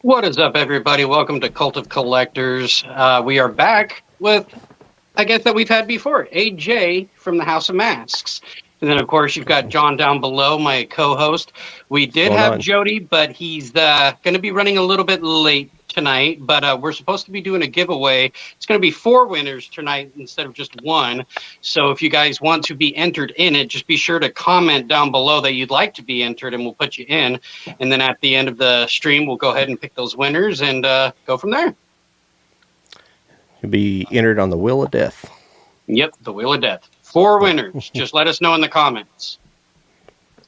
What is up, everybody? Welcome to Cult of Collectors. We are back with a guest that we've had before, AJ from the House of Masks. And then, of course, you've got John down below, my co-host. We What's did going have on? Jody, but he's going to be running a little bit late tonight. But we're supposed to be doing a giveaway. It's going to be four winners tonight instead of just one. So if you guys want to be entered in it, just be sure to comment down below that you'd like to be entered, and we'll put you in. And then at the end of the stream, we'll go ahead and pick those winners and go from there. You'll be entered on the Wheel of Death. Yep, the Wheel of Death. Four winners. Just let us know in the comments.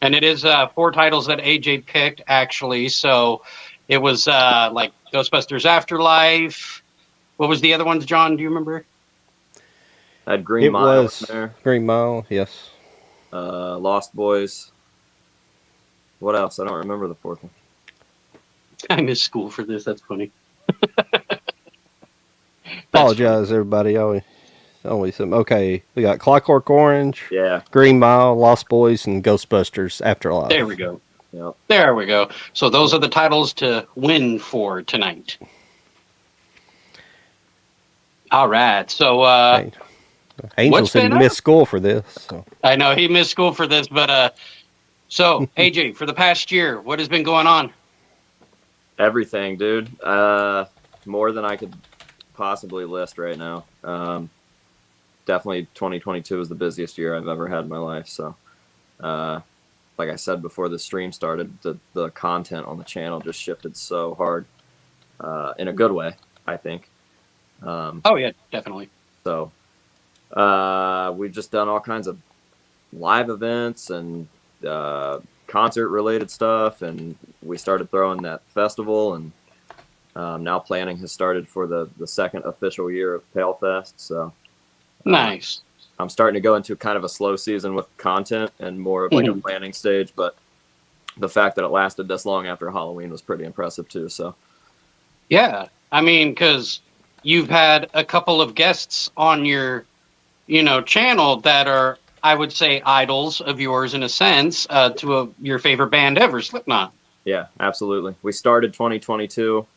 And it is four titles that AJ picked, actually. So it was like Ghostbusters Afterlife. What was the other ones, John? Do you remember? Had Green It Mile was in there. Green Mile, yes. Lost Boys. What else? I don't remember the fourth one. I missed school for this. That's funny. Apologize, everybody. Only some. Okay, we got Clockwork Orange, Yeah. Green Mile, Lost Boys, and Ghostbusters Afterlife. There we go. Yep. There we go. So those are the titles to win for tonight. All right. So Angel what's said he been missed school for this. So. I know he missed school for this, but so AJ, for the past year, what has been going on? Everything, dude. More than I could possibly list right now. Definitely 2022 was the busiest year I've ever had in my life. So, like I said before the stream started, the content on the channel just shifted so hard, in a good way, I think. Oh yeah, definitely. So, we've just done all kinds of live events and concert related stuff, and we started throwing that festival, and now planning has started for the second official year of Pale Fest. So Nice. I'm starting to go into kind of a slow season with content and more of like a planning stage, but the fact that it lasted this long after Halloween was pretty impressive too. So Yeah, I mean, because you've had a couple of guests on your, channel that are, I would say, idols of yours in a sense, to your favorite band ever, Slipknot. yeah, absolutely. We started 2022.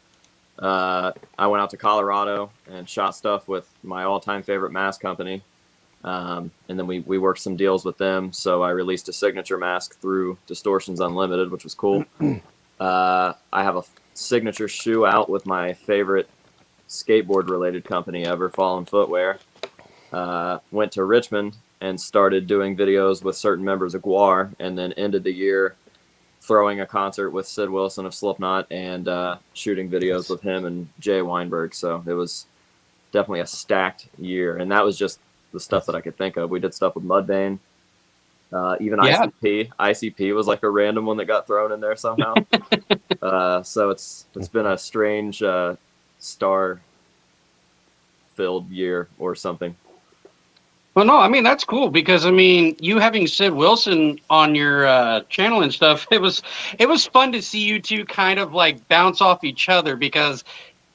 I went out to Colorado and shot stuff with my all-time favorite mask company. And then we worked some deals with them. So I released a signature mask through Distortions Unlimited, which was cool. I have a signature shoe out with my favorite skateboard-related company ever, Fallen Footwear. Went to Richmond and started doing videos with certain members of GWAR, and then ended the year throwing a concert with Sid Wilson of Slipknot and shooting videos with him and Jay Weinberg. So it was definitely a stacked year, and that was just the stuff that I could think of. We did stuff with Mudvayne, even Yeah. ICP. ICP was like a random one that got thrown in there somehow. So it's been a strange star-filled year or something. Well, no, I mean, that's cool because, I mean, you having Sid Wilson on your channel and stuff, it was fun to see you two kind of like bounce off each other because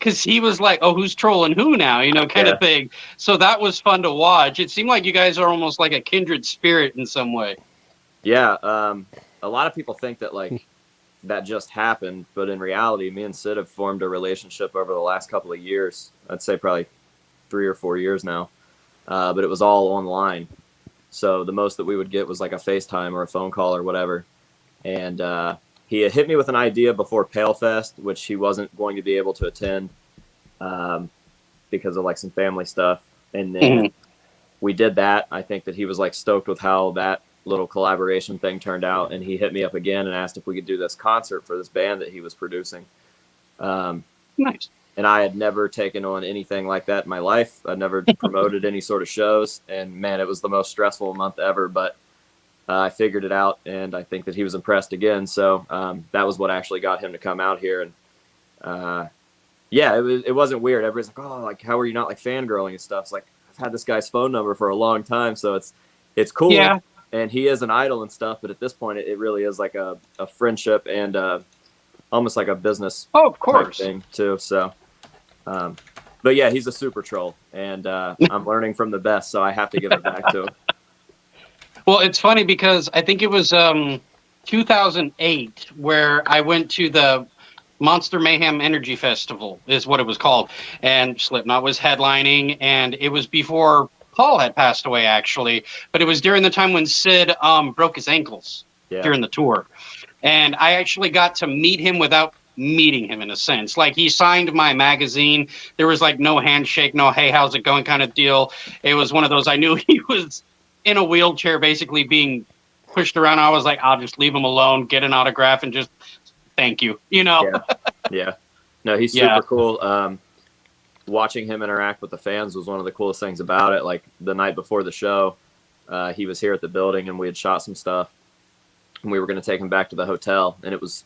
he was like, oh, who's trolling who now, kind Yeah. of thing. So that was fun to watch. It seemed like you guys are almost like a kindred spirit in some way. Yeah, a lot of people think that like that just happened, but in reality, me and Sid have formed a relationship over the last couple of years. I'd say probably 3 or 4 years now, but it was all online. So the most that we would get was like a FaceTime or a phone call or whatever. And he had hit me with an idea before Pale Fest, which he wasn't going to be able to attend because of like some family stuff. And then we did that. I think that he was like stoked with how that little collaboration thing turned out, and he hit me up again and asked if we could do this concert for this band that he was producing. Nice. And I had never taken on anything like that in my life. I'd never promoted any sort of shows, and man, it was the most stressful month ever, but I figured it out, and I think that he was impressed again. So that was what actually got him to come out here. And yeah, it wasn't weird. Everybody's like, oh, like, how are you not like fangirling and stuff? It's like, I've had this guy's phone number for a long time, so it's cool. Yeah. And he is an idol and stuff, but at this point, it really is like a friendship and almost like a business Oh, of type course. thing too. So, but yeah, he's a super troll, and I'm learning from the best, so I have to give it back to him. Well, it's funny because I think it was 2008 where I went to the Monster Mayhem Energy Festival is what it was called. And Slipknot was headlining, and it was before Paul had passed away, actually. But it was during the time when Sid broke his ankles during the tour. And I actually got to meet him without meeting him, in a sense. Like, he signed my magazine. There was like no handshake, no hey, how's it going kind of deal. It was one of those, I knew he was in a wheelchair basically being pushed around. I was like, I'll just leave him alone, get an autograph, and just thank you, you know. Yeah. No, he's super cool. Watching him interact with the fans was one of the coolest things about it. Like, the night before the show, he was here at the building, and we had shot some stuff, and we were going to take him back to the hotel, and it was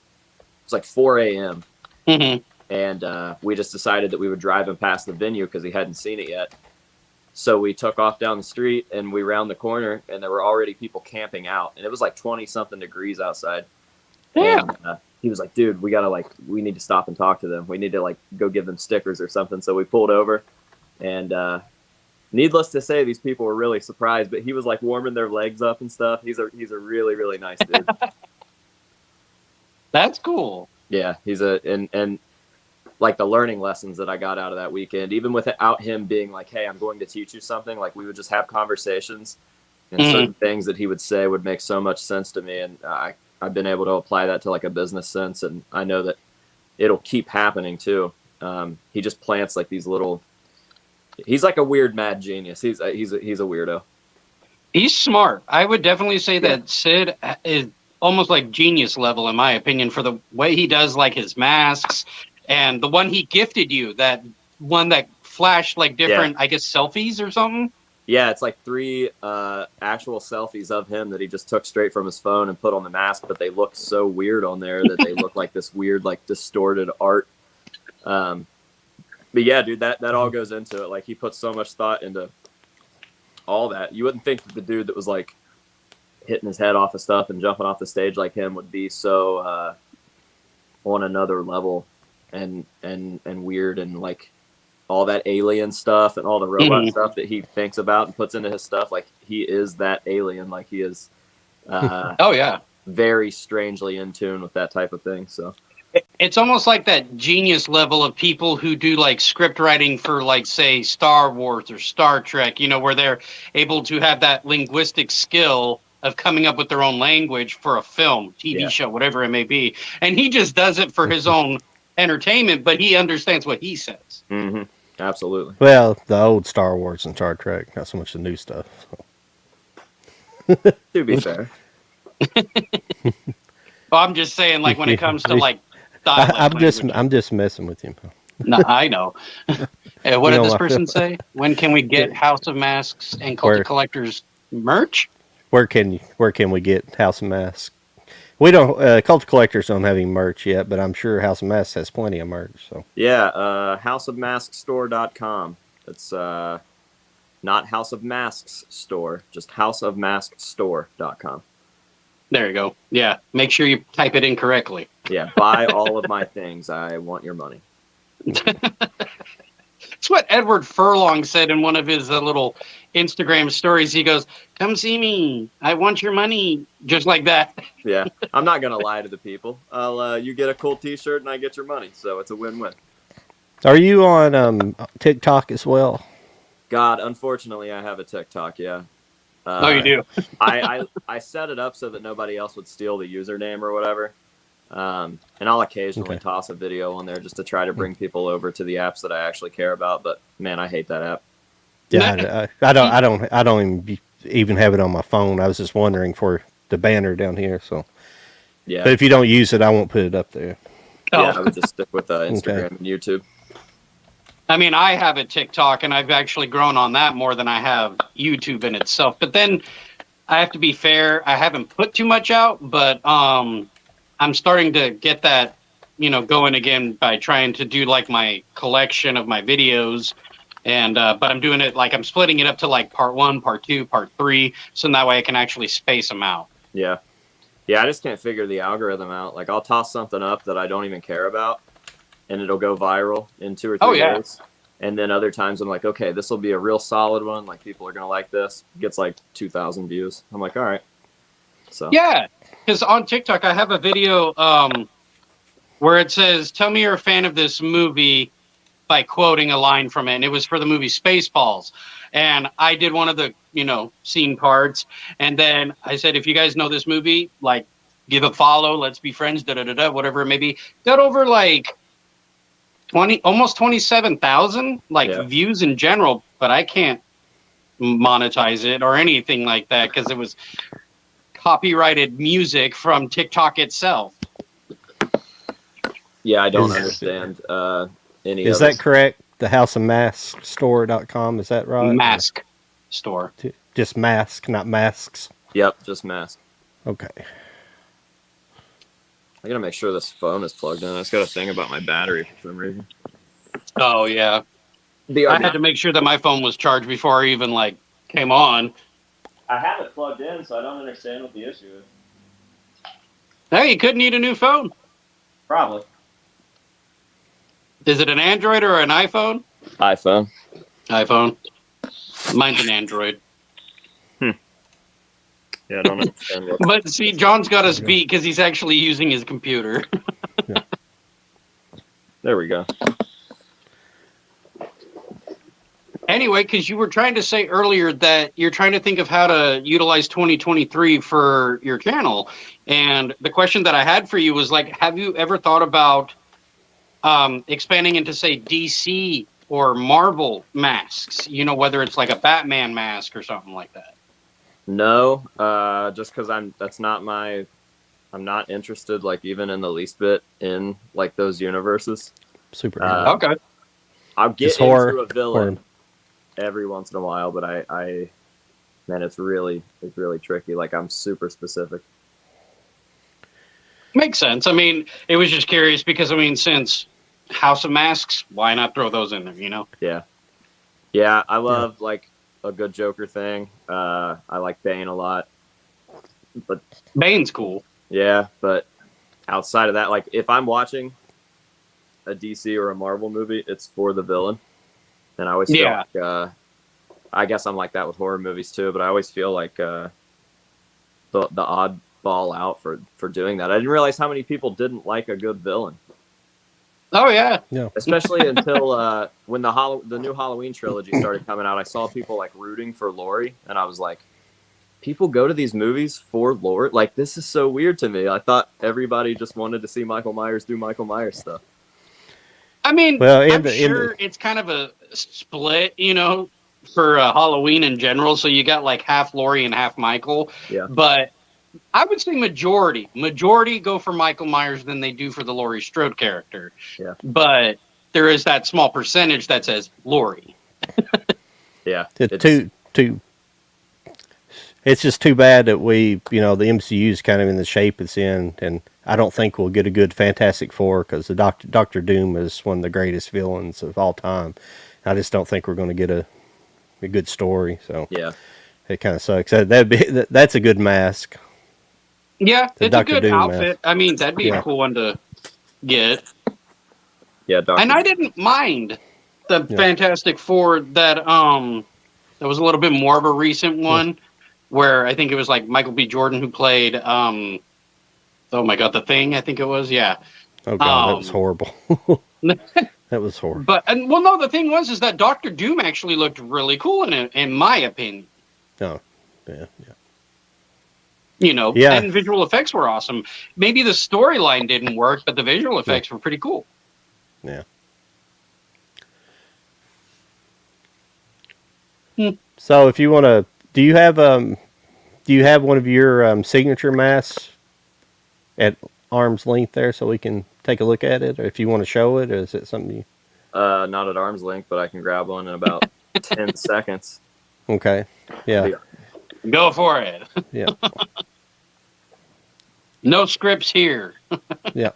like 4 a.m. And we just decided that we would drive him past the venue because he hadn't seen it yet. So we took off down the street, and we round the corner, and there were already people camping out, and it was like 20 something degrees outside. Yeah. And, he was like, dude, we need to stop and talk to them. We need to like go give them stickers or something. So we pulled over, and needless to say, these people were really surprised, but he was like warming their legs up and stuff. He's a really, really nice dude. That's cool. Yeah, and like the learning lessons that I got out of that weekend, even without him being like, hey, I'm going to teach you something, like we would just have conversations, and certain things that he would say would make so much sense to me. And I've been able to apply that to like a business sense, and I know that it'll keep happening too. He just plants like these little, he's like a weird mad genius. He's a weirdo. He's smart. I would definitely say that Sid is almost like genius level, in my opinion, for the way he does like his masks, and the one he gifted you, that one that flashed like different, I guess, selfies or something. Yeah, it's like 3 actual selfies of him that he just took straight from his phone and put on the mask, but they look so weird on there that they look like this weird, like distorted art. But yeah, dude, that all goes into it. Like, he puts so much thought into all that. You wouldn't think that the dude that was like hitting his head off of stuff and jumping off the stage like him would be so on another level and weird, and like all that alien stuff and all the robot stuff that he thinks about and puts into his stuff. Like, he is that alien. Like, he is very strangely in tune with that type of thing. So it's almost like that genius level of people who do like script writing for, like, say, Star Wars or Star Trek, you know, where they're able to have that linguistic skill of coming up with their own language for a film, TV show, whatever it may be. And he just does it for his own entertainment, but he understands what he says. Absolutely. Well, the old Star Wars and Star Trek, not so much the new stuff. So. To be fair. Well, I'm just saying, like, when it comes to like I'm just messing with you. No, I know. What did this person say? When can we get House of Masks and Cult of Collectors merch? Where can we get House of Masks? We don't. Cult of Collectors don't have any merch yet, but I'm sure House of Masks has plenty of merch. So yeah, houseofmaskstore.com. It's not House of Masks store, just houseofmaskstore.com. There you go. Yeah, make sure you type it in correctly. Yeah, buy all of my things. I want your money. It's what Edward Furlong said in one of his little Instagram stories. He goes, "Come see me. I want your money." Just like that. Yeah, I'm not gonna lie to the people. You get a cool T-shirt and I get your money, so it's a win-win. Are you on TikTok as well? God, unfortunately, I have a TikTok. Yeah. Oh, you do. I set it up so that nobody else would steal the username or whatever. And I'll occasionally toss a video on there just to try to bring people over to the apps that I actually care about. But man, I hate that app. Yeah, I don't even have it on my phone. I was just wondering for the banner down here. So yeah, but if you don't use it, I won't put it up there. Yeah, I would just stick with Instagram and YouTube. I mean, I have a TikTok, and I've actually grown on that more than I have YouTube in itself. But then I have to be fair. I haven't put too much out, but I'm starting to get that, going again by trying to do like my collection of my videos. And but I'm doing it like I'm splitting it up to like part 1, part 2, part 3. So that way I can actually space them out. Yeah. Yeah, I just can't figure the algorithm out. Like, I'll toss something up that I don't even care about, and it'll go viral in 2 or 3 days. And then other times I'm like, okay, this will be a real solid one. Like, people are going to like this. It gets like 2,000 views. I'm like, all right. So yeah, because on TikTok I have a video where it says, "Tell me you're a fan of this movie," by quoting a line from it, and it was for the movie Spaceballs. And I did one of the, scene parts, and then I said, if you guys know this movie, like, give a follow, let's be friends, whatever it may be. Got over like 20, almost 27,000 views in general, but I can't monetize it or anything like that because it was copyrighted music from TikTok itself. Yeah, I don't understand any Is that correct? The houseofmaskstore.com, is that right? Mask store. Just mask, not masks. Yep, just mask. Okay. I gotta make sure this phone is plugged in. It's got a thing about my battery for some reason. Oh yeah. I had to make sure that my phone was charged before I even came on. I have it plugged in, so I don't understand what the issue is. Hey, you could need a new phone. Probably. Is it an Android or an iPhone? iPhone. iPhone. Mine's an Android. Yeah, I don't understand what. But see, John's got us beat because he's actually using his computer. Yeah. There we go. Anyway, because you were trying to say earlier that you're trying to think of how to utilize 2023 for your channel. And the question that I had for you was have you ever thought about expanding into, say, DC or Marvel masks? Whether it's like a Batman mask or something like that. No, just because I'm not interested, even in the least bit in those universes. Super. Okay. I'll get into a villain every once in a while, but man, it's really tricky. I'm super specific. Makes sense. I mean, it was just curious because since House of Masks, why not throw those in there? Yeah. I love a good Joker thing. I like Bane a lot, but Bane's cool. Yeah, but outside of that, if I'm watching a DC or a Marvel movie, it's for the villain, and I always feel I guess I'm like that with horror movies too. But I always feel like the oddball out for doing that. I didn't realize how many people didn't like a good villain. Oh yeah, especially until when the new Halloween trilogy started coming out. I saw people rooting for Laurie, and I was like, people go to these movies for Laurie? This is so weird to me. I thought everybody just wanted to see Michael Myers do Michael Myers stuff. I mean, I'm sure it's kind of a split, for Halloween in general. So you got half Laurie and half Michael. Yeah, but I would say majority go for Michael Myers than they do for the Laurie Strode character. Yeah. But there is that small percentage that says Laurie. Yeah. It's just too bad that the MCU is kind of in the shape it's in, and I don't think we'll get a good Fantastic Four because the Doctor Doom is one of the greatest villains of all time. I just don't think we're going to get a good story. So yeah, it kind of sucks. That's a good mask. Yeah, it's Dr. a good Doom outfit. Mask. That'd be a cool one to get. Yeah, and I didn't mind the Fantastic Four that was a little bit more of a recent one where I think it was Michael B. Jordan who played oh my god, The Thing, I think it was, yeah. Oh god, that was horrible. That was horrible. But no, the thing is that Doctor Doom actually looked really cool in my opinion. Oh, yeah. And visual effects were awesome. Maybe the storyline didn't work, but the visual effects were pretty cool. Yeah. So if you want to, do you have one of your signature masks at arm's length there so we can take a look at it, or if you want to show it, or is it something you? Not at arm's length, but I can grab one in about 10 seconds. Okay. Yeah. Go for it. Yeah. No scripts here. Yeah.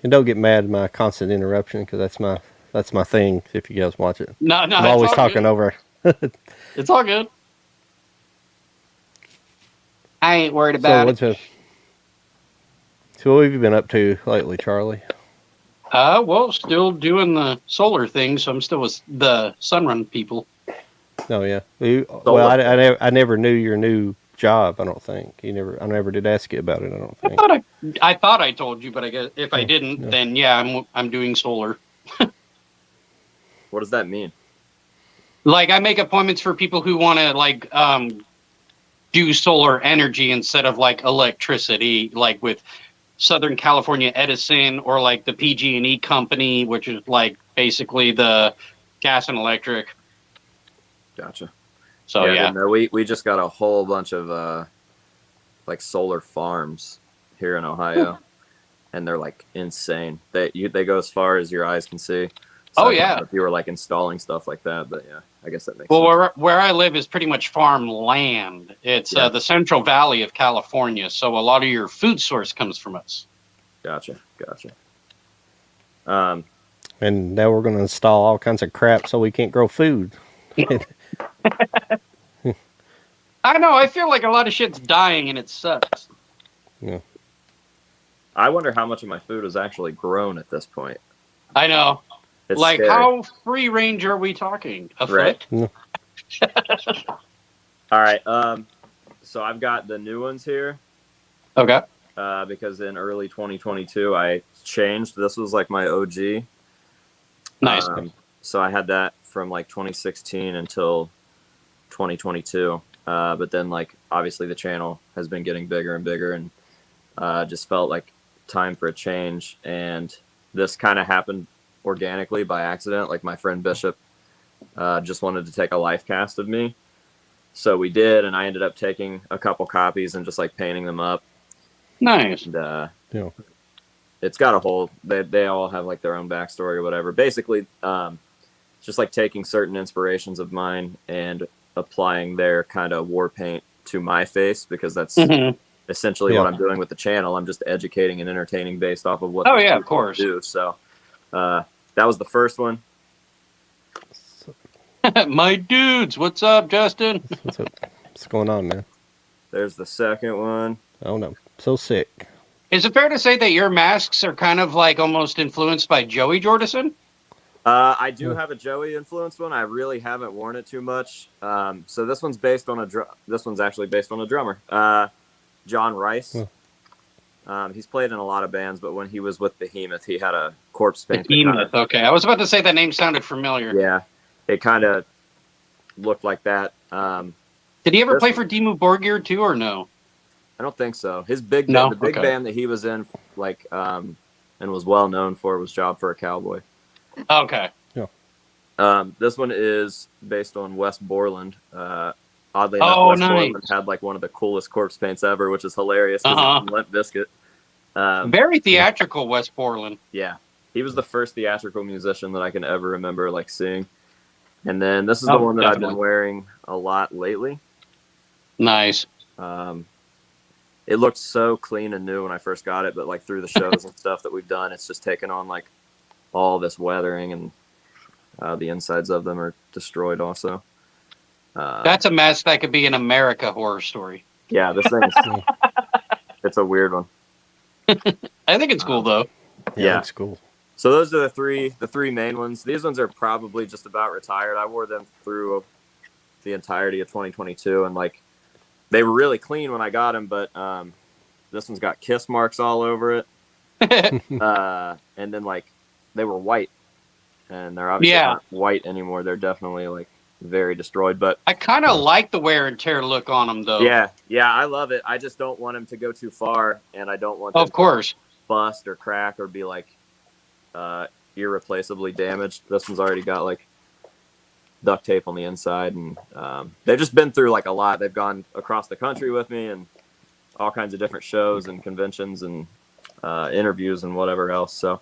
And don't get mad at my constant interruption because that's my thing. If you guys watch it, no, I'm always talking over. It's all good. I ain't worried about it. So what have you been up to lately, Charlie? Well, still doing the solar thing, so I'm still with the Sunrun people. Oh yeah. Well, I never knew your new job. I don't think I never did ask you about it. I don't think. I thought I told you, but I guess if I didn't, Yeah. then yeah, I'm doing solar. What does that mean? Like I make appointments for people who want to do solar energy instead of like electricity, like with Southern California Edison or like the PG&E company, which is like basically the gas and electric. Gotcha. So I yeah. didn't know. We just got a whole bunch of like solar farms here in Ohio, and they're like insane. They go as far as your eyes can see. So Oh, I didn't yeah. know if you were like installing stuff like that, but yeah, I guess that makes Well, sense. where I live is pretty much farmland. It's Yeah. the Central Valley of California, so a lot of your food source comes from us. Gotcha. And now we're going to install all kinds of crap so we can't grow food. I know. I feel like a lot of shit's dying, and it sucks. Yeah. I wonder how much of my food is actually grown at this point. I know. It's Like, scary. how free range are we talking? A Right. foot? All right. So I've got the new ones here. Okay. Because in early 2022 I changed. This was like my OG. Nice. So I had that from like 2016 until 2022. But then like obviously the channel has been getting bigger and bigger, and just felt like time for a change. And this kind of happened organically by accident. Like my friend Bishop just wanted to take a life cast of me. So we did, and I ended up taking a couple copies and just like painting them up. Nice. And, Yeah. it's got a whole, they all have like their own backstory or whatever. Basically, just like taking certain inspirations of mine and applying their kind of war paint to my face, because that's essentially what I'm doing with the channel. I'm just educating and entertaining based off of what Oh these yeah, of people course. do. So that was the first one. My dudes, what's up, Justin? What's going on, man? There's the second one. Oh no, so sick. Is it fair to say that your masks are kind of like almost influenced by Joey Jordison? I do have a Joey influenced one. I really haven't worn it too much. So this one's based on this one's actually based on a drummer, John Rice. He's played in a lot of bands, but when he was with Behemoth, he had a corpse paint. Behemoth. Okay, I was about to say that name sounded familiar. Yeah, it kind of looked like that. Did he ever play for Dimmu Borgir too, or no? I don't think so. His big No? the big Okay. band that he was in, like, and was well known for, was Job for a Cowboy. Okay. This one is based on West Borland. Oddly enough, Oh, West nice. Borland had like one of the coolest corpse paints ever, which is hilarious because it's Limp Bizkit. Very theatrical, West Borland. Yeah, he was the first theatrical musician that I can ever remember like seeing. And then this is the one that I've been wearing a lot lately. Nice. It looked so clean and new when I first got it, but like through the shows and stuff that we've done, it's just taken on like all this weathering, and the insides of them are destroyed also. That's a mess that could be an America Horror Story. Yeah, this thing is it's a weird one. I think it's cool though. Yeah, it's cool. So those are the three main ones. These ones are probably just about retired. I wore them through the entirety of 2022, and like they were really clean when I got them, but this one's got kiss marks all over it. And then like they were white, and they're obviously not white anymore. They're definitely like very destroyed. But I kind of like the wear and tear look on them though. yeah, I love it. I just don't want them to go too far, and I don't want them of course to bust or crack or be like irreplaceably damaged. This one's already got like duct tape on the inside, and they've just been through like a lot. They've gone across the country with me and all kinds of different shows and conventions and interviews and whatever else. So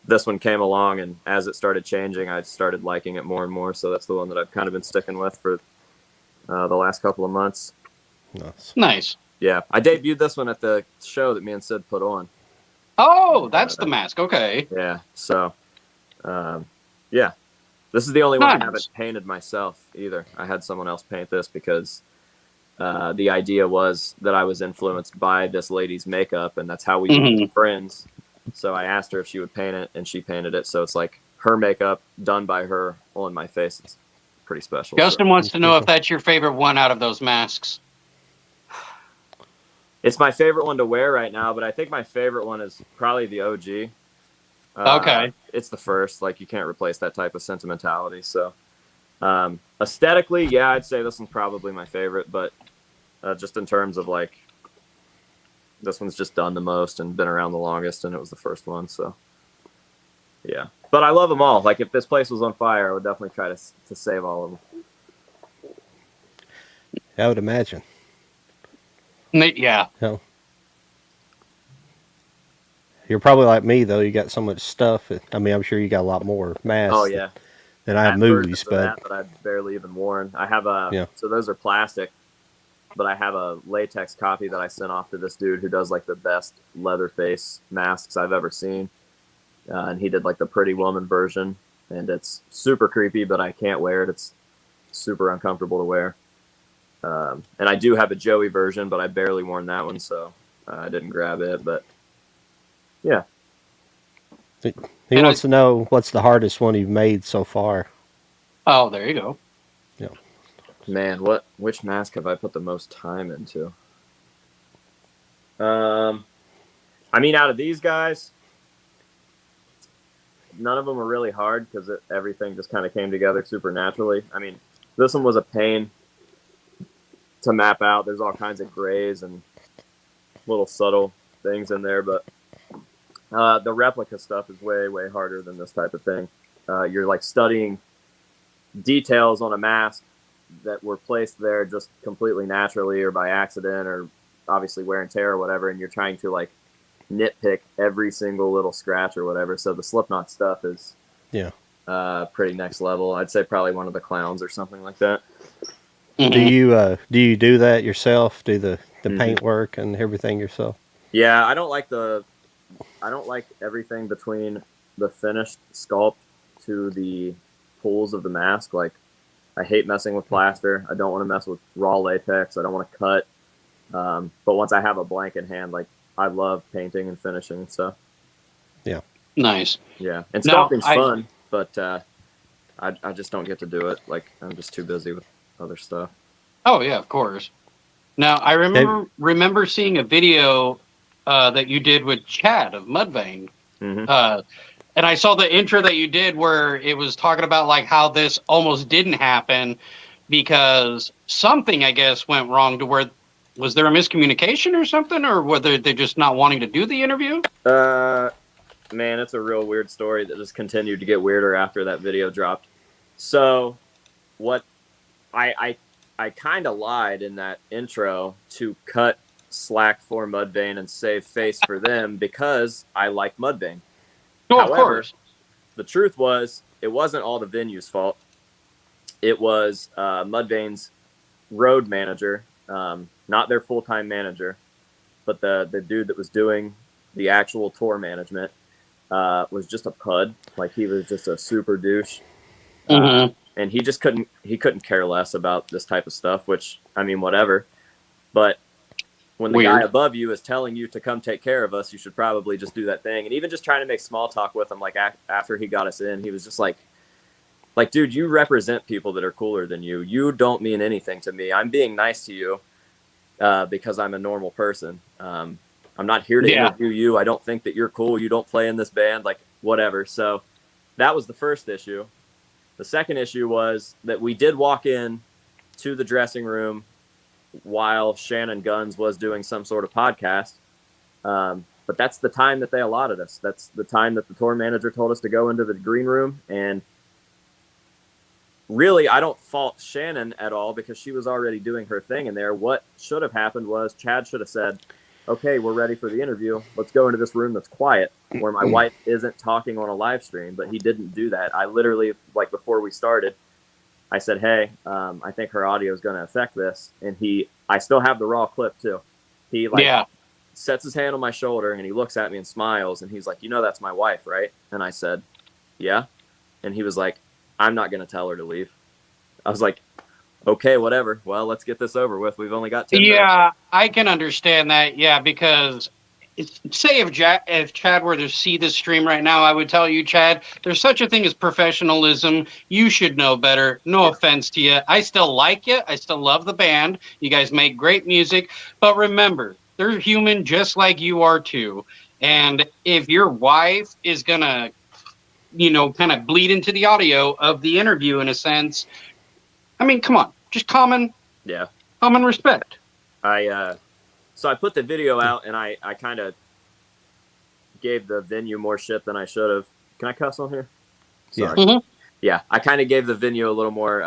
this one came along, and as it started changing, I started liking it more and more. So that's the one that I've kind of been sticking with for the last couple of months. Nice. Yeah, I debuted this one at the show that me and Sid put on. Oh, that's the mask. Okay. Yeah. So, yeah, this is the only one I haven't painted myself either. I had someone else paint this because the idea was that I was influenced by this lady's makeup, and that's how we became friends. So I asked her if she would paint it, and she painted it. So it's like her makeup done by her on my face. It's pretty special. Justin so. wants to know if that's your favorite one out of those masks. It's my favorite one to wear right now, but I think my favorite one is probably the OG. Okay. It's the first. Like, you can't replace that type of sentimentality. So, aesthetically, yeah, I'd say this one's probably my favorite. But just in terms of, like, this one's just done the most and been around the longest, and it was the first one. So, yeah. But I love them all. Like, if this place was on fire, I would definitely try to save all of them. I would imagine. Yeah. No. You're probably like me though. You got so much stuff. I mean, I'm sure you got a lot more masks. Oh yeah. Than I have movies, but that I've barely even worn. I have a yeah. So those are plastic, but I have a latex copy that I sent off to this dude who does like the best leather face masks I've ever seen, and he did like the Pretty Woman version, and it's super creepy, but I can't wear it. It's super uncomfortable to wear. And I do have a Joey version, but I barely worn that one, so I didn't grab it. But yeah. He wants to know what's the hardest one you've made so far. Oh, there you go. Yeah. Man, which mask have I put the most time into? I mean, out of these guys, none of them were really hard because everything just kind of came together super naturally. I mean, this one was a pain to map out. There's all kinds of grays and little subtle things in there, but the replica stuff is way, way harder than this type of thing. You're like studying details on a mask that were placed there just completely naturally or by accident or obviously wear and tear or whatever, and you're trying to like nitpick every single little scratch or whatever. So the Slipknot stuff is pretty next level. I'd say probably one of the clowns or something like that. Mm-hmm. Do you do that yourself? Do the paint work and everything yourself? Yeah, I don't like everything between the finished sculpt to the pulls of the mask. Like, I hate messing with plaster. I don't want to mess with raw latex. I don't want to cut. But once I have a blank in hand, like, I love painting and finishing stuff. Yeah. Nice. Yeah. And sculpting's fun, but I just don't get to do it. Like, I'm just too busy with other stuff. Oh, yeah, of course. Now, I remember seeing a video that you did with Chad of Mudvayne. Mm-hmm. And I saw the intro that you did where it was talking about like how this almost didn't happen because something, I guess, went wrong to where, was there a miscommunication or something, or were they just not wanting to do the interview? Man, it's a real weird story that just continued to get weirder after that video dropped. So what I kind of lied in that intro to cut slack for Mudvayne and save face for them because I like Mudvayne. Oh, However, of course. The truth was it wasn't all the venue's fault. It was Mudvayne's road manager, not their full-time manager, but the dude that was doing the actual tour management was just a pud. Like, he was just a super douche. Mm-hmm. And he just couldn't care less about this type of stuff, which, I mean, whatever. But when the guy above you is telling you to come take care of us, you should probably just do that thing. And even just trying to make small talk with him, like after he got us in, he was just like, dude, you represent people that are cooler than you. You don't mean anything to me. I'm being nice to you because I'm a normal person. I'm not here to interview you. I don't think that you're cool. You don't play in this band, like, whatever. So that was the first issue. The second issue was that we did walk in to the dressing room while Shenanigans was doing some sort of podcast. But that's the time that they allotted us. That's the time that the tour manager told us to go into the green room. And really, I don't fault Shannon at all because she was already doing her thing in there. What should have happened was Chad should have said, okay, we're ready for the interview. Let's go into this room that's quiet where my wife isn't talking on a live stream. But he didn't do that. I literally, like, before we started, I said, hey, I think her audio is going to affect this. And I still have the raw clip too. He sets his hand on my shoulder and he looks at me and smiles. And he's like, you know, that's my wife, right? And I said, yeah. And he was like, I'm not going to tell her to leave. I was like, okay, whatever. Well, let's get this over with. We've only got 10 minutes. Yeah, I can understand that. Yeah, because say if Chad were to see this stream right now, I would tell you, Chad, there's such a thing as professionalism. You should know better. No offense to you. I still like you. I still love the band. You guys make great music. But remember, they're human just like you are too. And if your wife is going to, kind of bleed into the audio of the interview in a sense, I mean, come on, just common respect. So I put the video out and I kind of gave the venue more shit than I should have. Can I cuss on here? Sorry. Yeah. Mm-hmm. Yeah, I kind of gave the venue a little more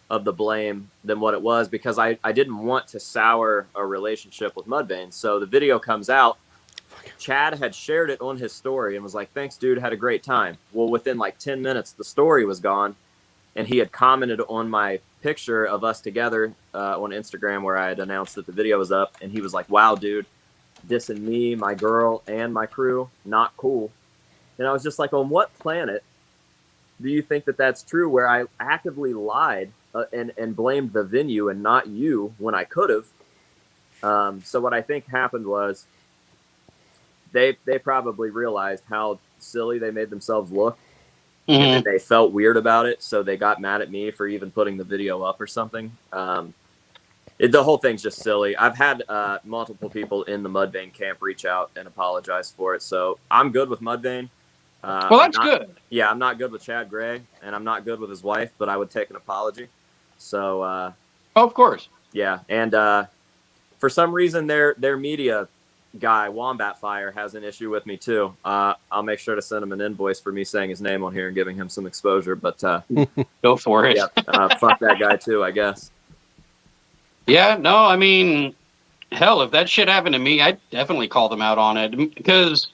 of the blame than what it was because I didn't want to sour a relationship with Mudvayne. So the video comes out. Chad had shared it on his story and was like, "Thanks, dude. Had a great time." Well, within like 10 minutes, the story was gone. And he had commented on my picture of us together on Instagram where I had announced that the video was up. And he was like, "Wow, dude, dissing me, my girl, and my crew. Not cool." And I was just like, on what planet do you think that that's true where I actively lied and blamed the venue and not you when I could have? So what I think happened was they probably realized how silly they made themselves look. Mm-hmm. And they felt weird about it, so they got mad at me for even putting the video up or something. The whole thing's just silly. I've had multiple people in the Mudvayne camp reach out and apologize for it, so I'm good with Mudvayne. Well, that's good. Yeah, I'm not good with Chad Gray, and I'm not good with his wife, but I would take an apology. So, Of course. yeah, and for some reason, their media guy, Wombat Fire, has an issue with me too. I'll make sure to send him an invoice for me saying his name on here and giving him some exposure. But Go for it. yeah, fuck that guy too, I guess. Yeah, no, I mean, hell, if that shit happened to me, I'd definitely call them out on it because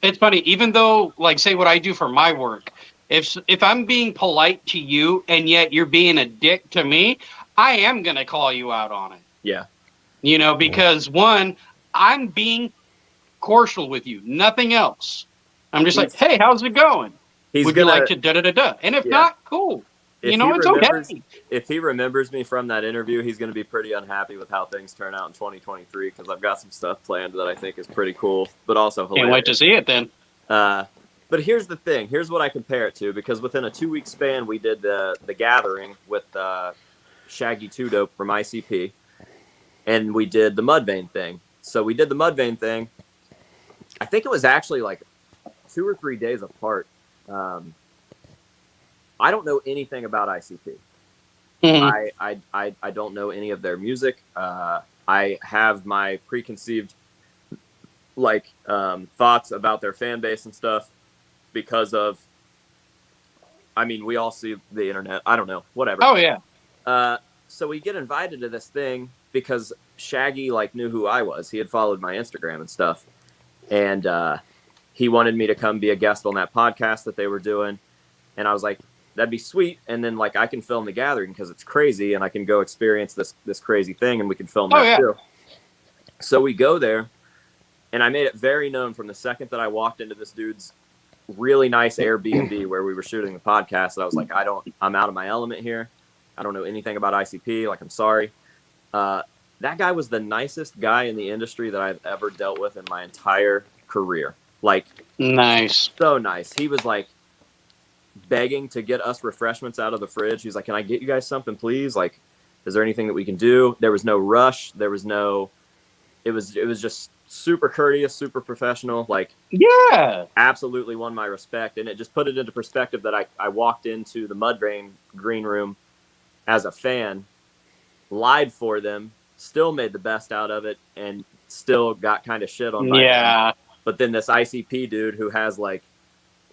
it's funny. Even though, like, say what I do for my work, if I'm being polite to you and yet you're being a dick to me, I am gonna call you out on it. Yeah. Because one, I'm being cordial with you, nothing else. I'm just like, hey, how's it going? Would you like to da-da-da-da? And if not, cool. It's okay. If he remembers me from that interview, he's going to be pretty unhappy with how things turn out in 2023 because I've got some stuff planned that I think is pretty cool, but also hilarious. Can't wait to see it then. But here's the thing. Here's what I compare it to because within a 2-week span, we did the gathering with Shaggy 2 Dope from ICP, and we did the Mudvayne thing. So we did the Mudvayne thing. I think it was actually like 2 or 3 days apart. I don't know anything about ICP. Mm-hmm. I don't know any of their music. I have my preconceived thoughts about their fan base and stuff because of. I mean, we all see the internet. I don't know, whatever. Oh yeah. So we get invited to this thing because Shaggy knew who I was. He had followed my Instagram and stuff, and he wanted me to come be a guest on that podcast that they were doing, and I was like, that'd be sweet. And then I can film the gathering because it's crazy, and I can go experience this crazy thing, and we can film that too. So we go there, and I made it very known from the second that I walked into this dude's really nice Airbnb where we were shooting the podcast that I was like, I'm out of my element here. I don't know anything about ICP. I'm sorry. That guy was the nicest guy in the industry that I've ever dealt with in my entire career. Nice. So nice. He was begging to get us refreshments out of the fridge. He's like, "Can I get you guys something, please? Is there anything that we can do?" There was no rush. There was no, it was just super courteous, super professional. Yeah, absolutely won my respect. And it just put it into perspective that I walked into the Mudvayne green room as a fan, lied for them, still made the best out of it, and still got kind of shit on by them. But then this ICP dude who has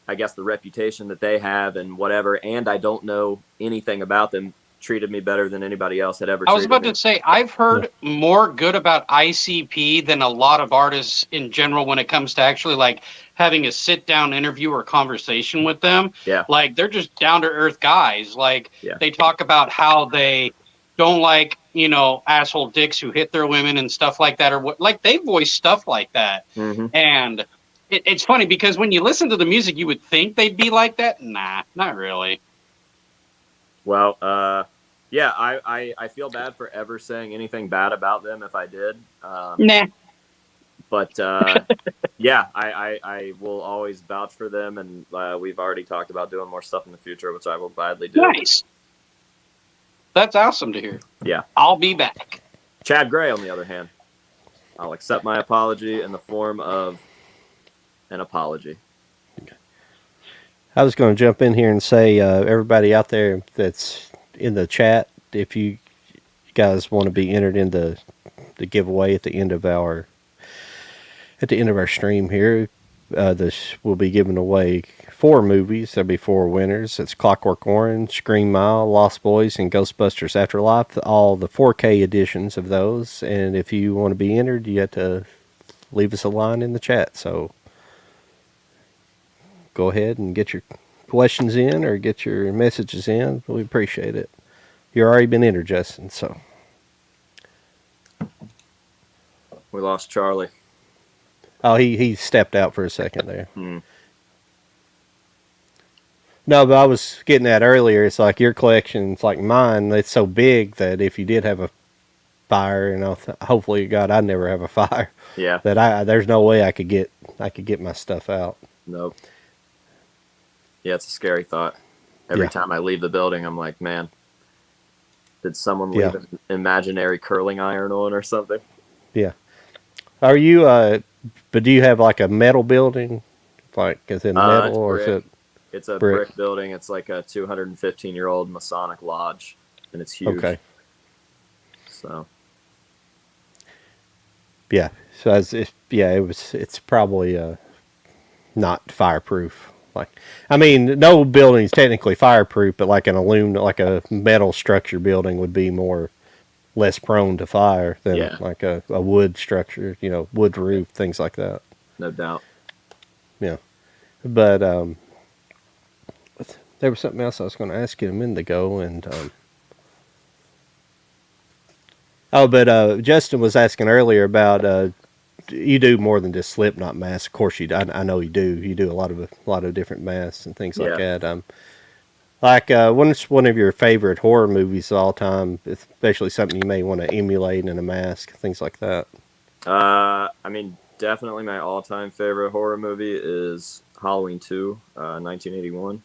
I guess the reputation that they have and whatever, and I don't know anything about them, treated me better than anybody else had ever treated me. I was about to say, I've heard more good about ICP than a lot of artists in general when it comes to actually having a sit-down interview or conversation with them. Yeah. They're just down-to-earth guys. They talk about how they don't asshole dicks who hit their women and stuff like that, or what, they voice stuff like that. Mm-hmm. And it's funny because when you listen to the music, you would think they'd be like that. Nah, not really. Well, yeah, I feel bad for ever saying anything bad about them if I did. Nah. But yeah, I will always vouch for them, and we've already talked about doing more stuff in the future, which I will gladly do. Nice. That's awesome to hear. Yeah. I'll be back. Chad Gray, on the other hand, I'll accept my apology in the form of an apology. I was going to jump in here and say, everybody out there that's in the chat, if you guys want to be entered in the giveaway at the end of our stream here, this will be giving away 4 movies. There'll be 4 winners. It's Clockwork Orange, Green Mile, Lost Boys, and Ghostbusters Afterlife. All the 4K editions of those. And if you want to be entered, you have to leave us a line in the chat. So go ahead and get your questions in or get your messages in. We appreciate it. You've already been entered, Justin. So we lost Charlie. Oh, he stepped out for a second there. No, but I was getting at earlier. It's like your collection's like mine. It's so big that if you did have a fire, hopefully, God, I'd never have a fire. Yeah. That there's no way I could get my stuff out. Nope. Yeah, it's a scary thought. Every time I leave the building, I'm like, man, did someone leave an imaginary curling iron on or something? Yeah. Are you? But do you have like a metal building? Like, is it metal or is it? It's a brick building. It's like a 215-year-old Masonic lodge, and it's huge. Okay. So. Yeah. So it's probably not fireproof. Like, I mean, no building's technically fireproof, but like like a metal structure building would be less prone to fire than like a wood structure, wood roof, things like that. No doubt. Yeah. But there was something else I was going to ask you a minute ago, and Justin was asking earlier about you do more than just Slipknot masks. Of course, I know you do. You do a lot of different masks and things like that. What's one of your favorite horror movies of all time, especially something you may want to emulate in a mask, things like that? I mean, definitely my all-time favorite horror movie is Halloween 2, 1981.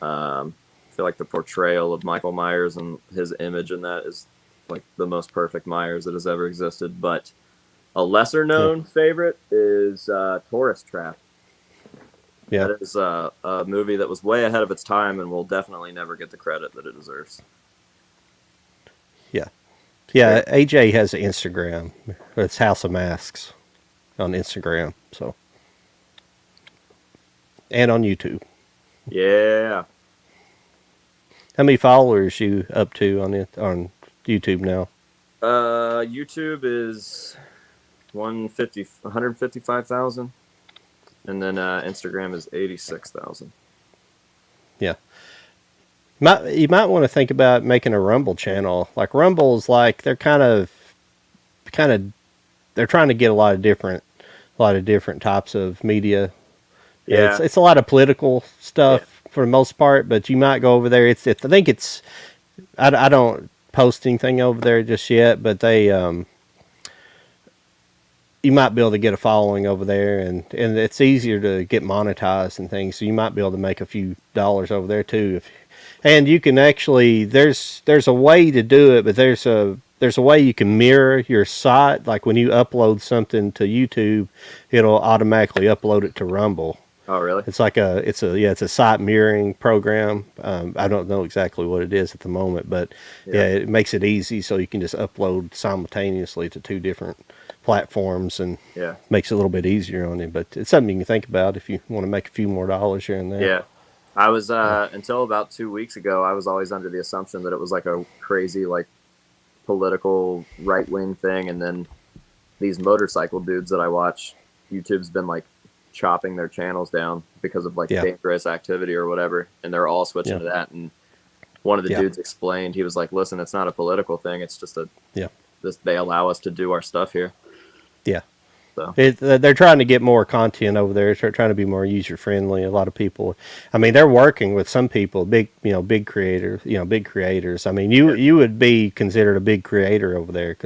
I feel like the portrayal of Michael Myers and his image in that is like the most perfect Myers that has ever existed. But a lesser-known favorite is Tourist Trap. Yeah. That is a movie that was way ahead of its time and will definitely never get the credit that it deserves. Yeah. Yeah, AJ has an Instagram. It's House of Masks on Instagram. So, and on YouTube. Yeah. How many followers you up to on YouTube now? YouTube is 155,000. And then Instagram is 86,000. Yeah. You might want to think about making a Rumble channel. Like Rumble's like they're kind of they're trying to get a lot of different types of media. Yeah. It's a lot of political stuff for the most part, but you might go over there. I think it's I don't post anything over there just yet, but they you might be able to get a following over there, and it's easier to get monetized and things. So you might be able to make a few dollars over there too. And you can actually there's a way to do it, but there's a way you can mirror your site. Like when you upload something to YouTube, it'll automatically upload it to Rumble. Oh, really? It's like it's a site mirroring program. I don't know exactly what it is at the moment, but it makes it easy so you can just upload simultaneously to 2 different platforms and makes it a little bit easier on you. But it's something you can think about if you want to make a few more dollars here and there. Yeah. I was until about 2 weeks ago, I was always under the assumption that it was like a crazy like political right-wing thing, and then these motorcycle dudes that I watch, YouTube's been like chopping their channels down because of like dangerous activity or whatever, and they're all switching to that. And one of the dudes explained, he was like, listen, it's not a political thing, it's just they allow us to do our stuff here. Yeah. So they're trying to get more content over there. They're trying to be more user friendly. A lot of people, I mean, they're working with some people, big creators. I mean, you would be considered a big creator over there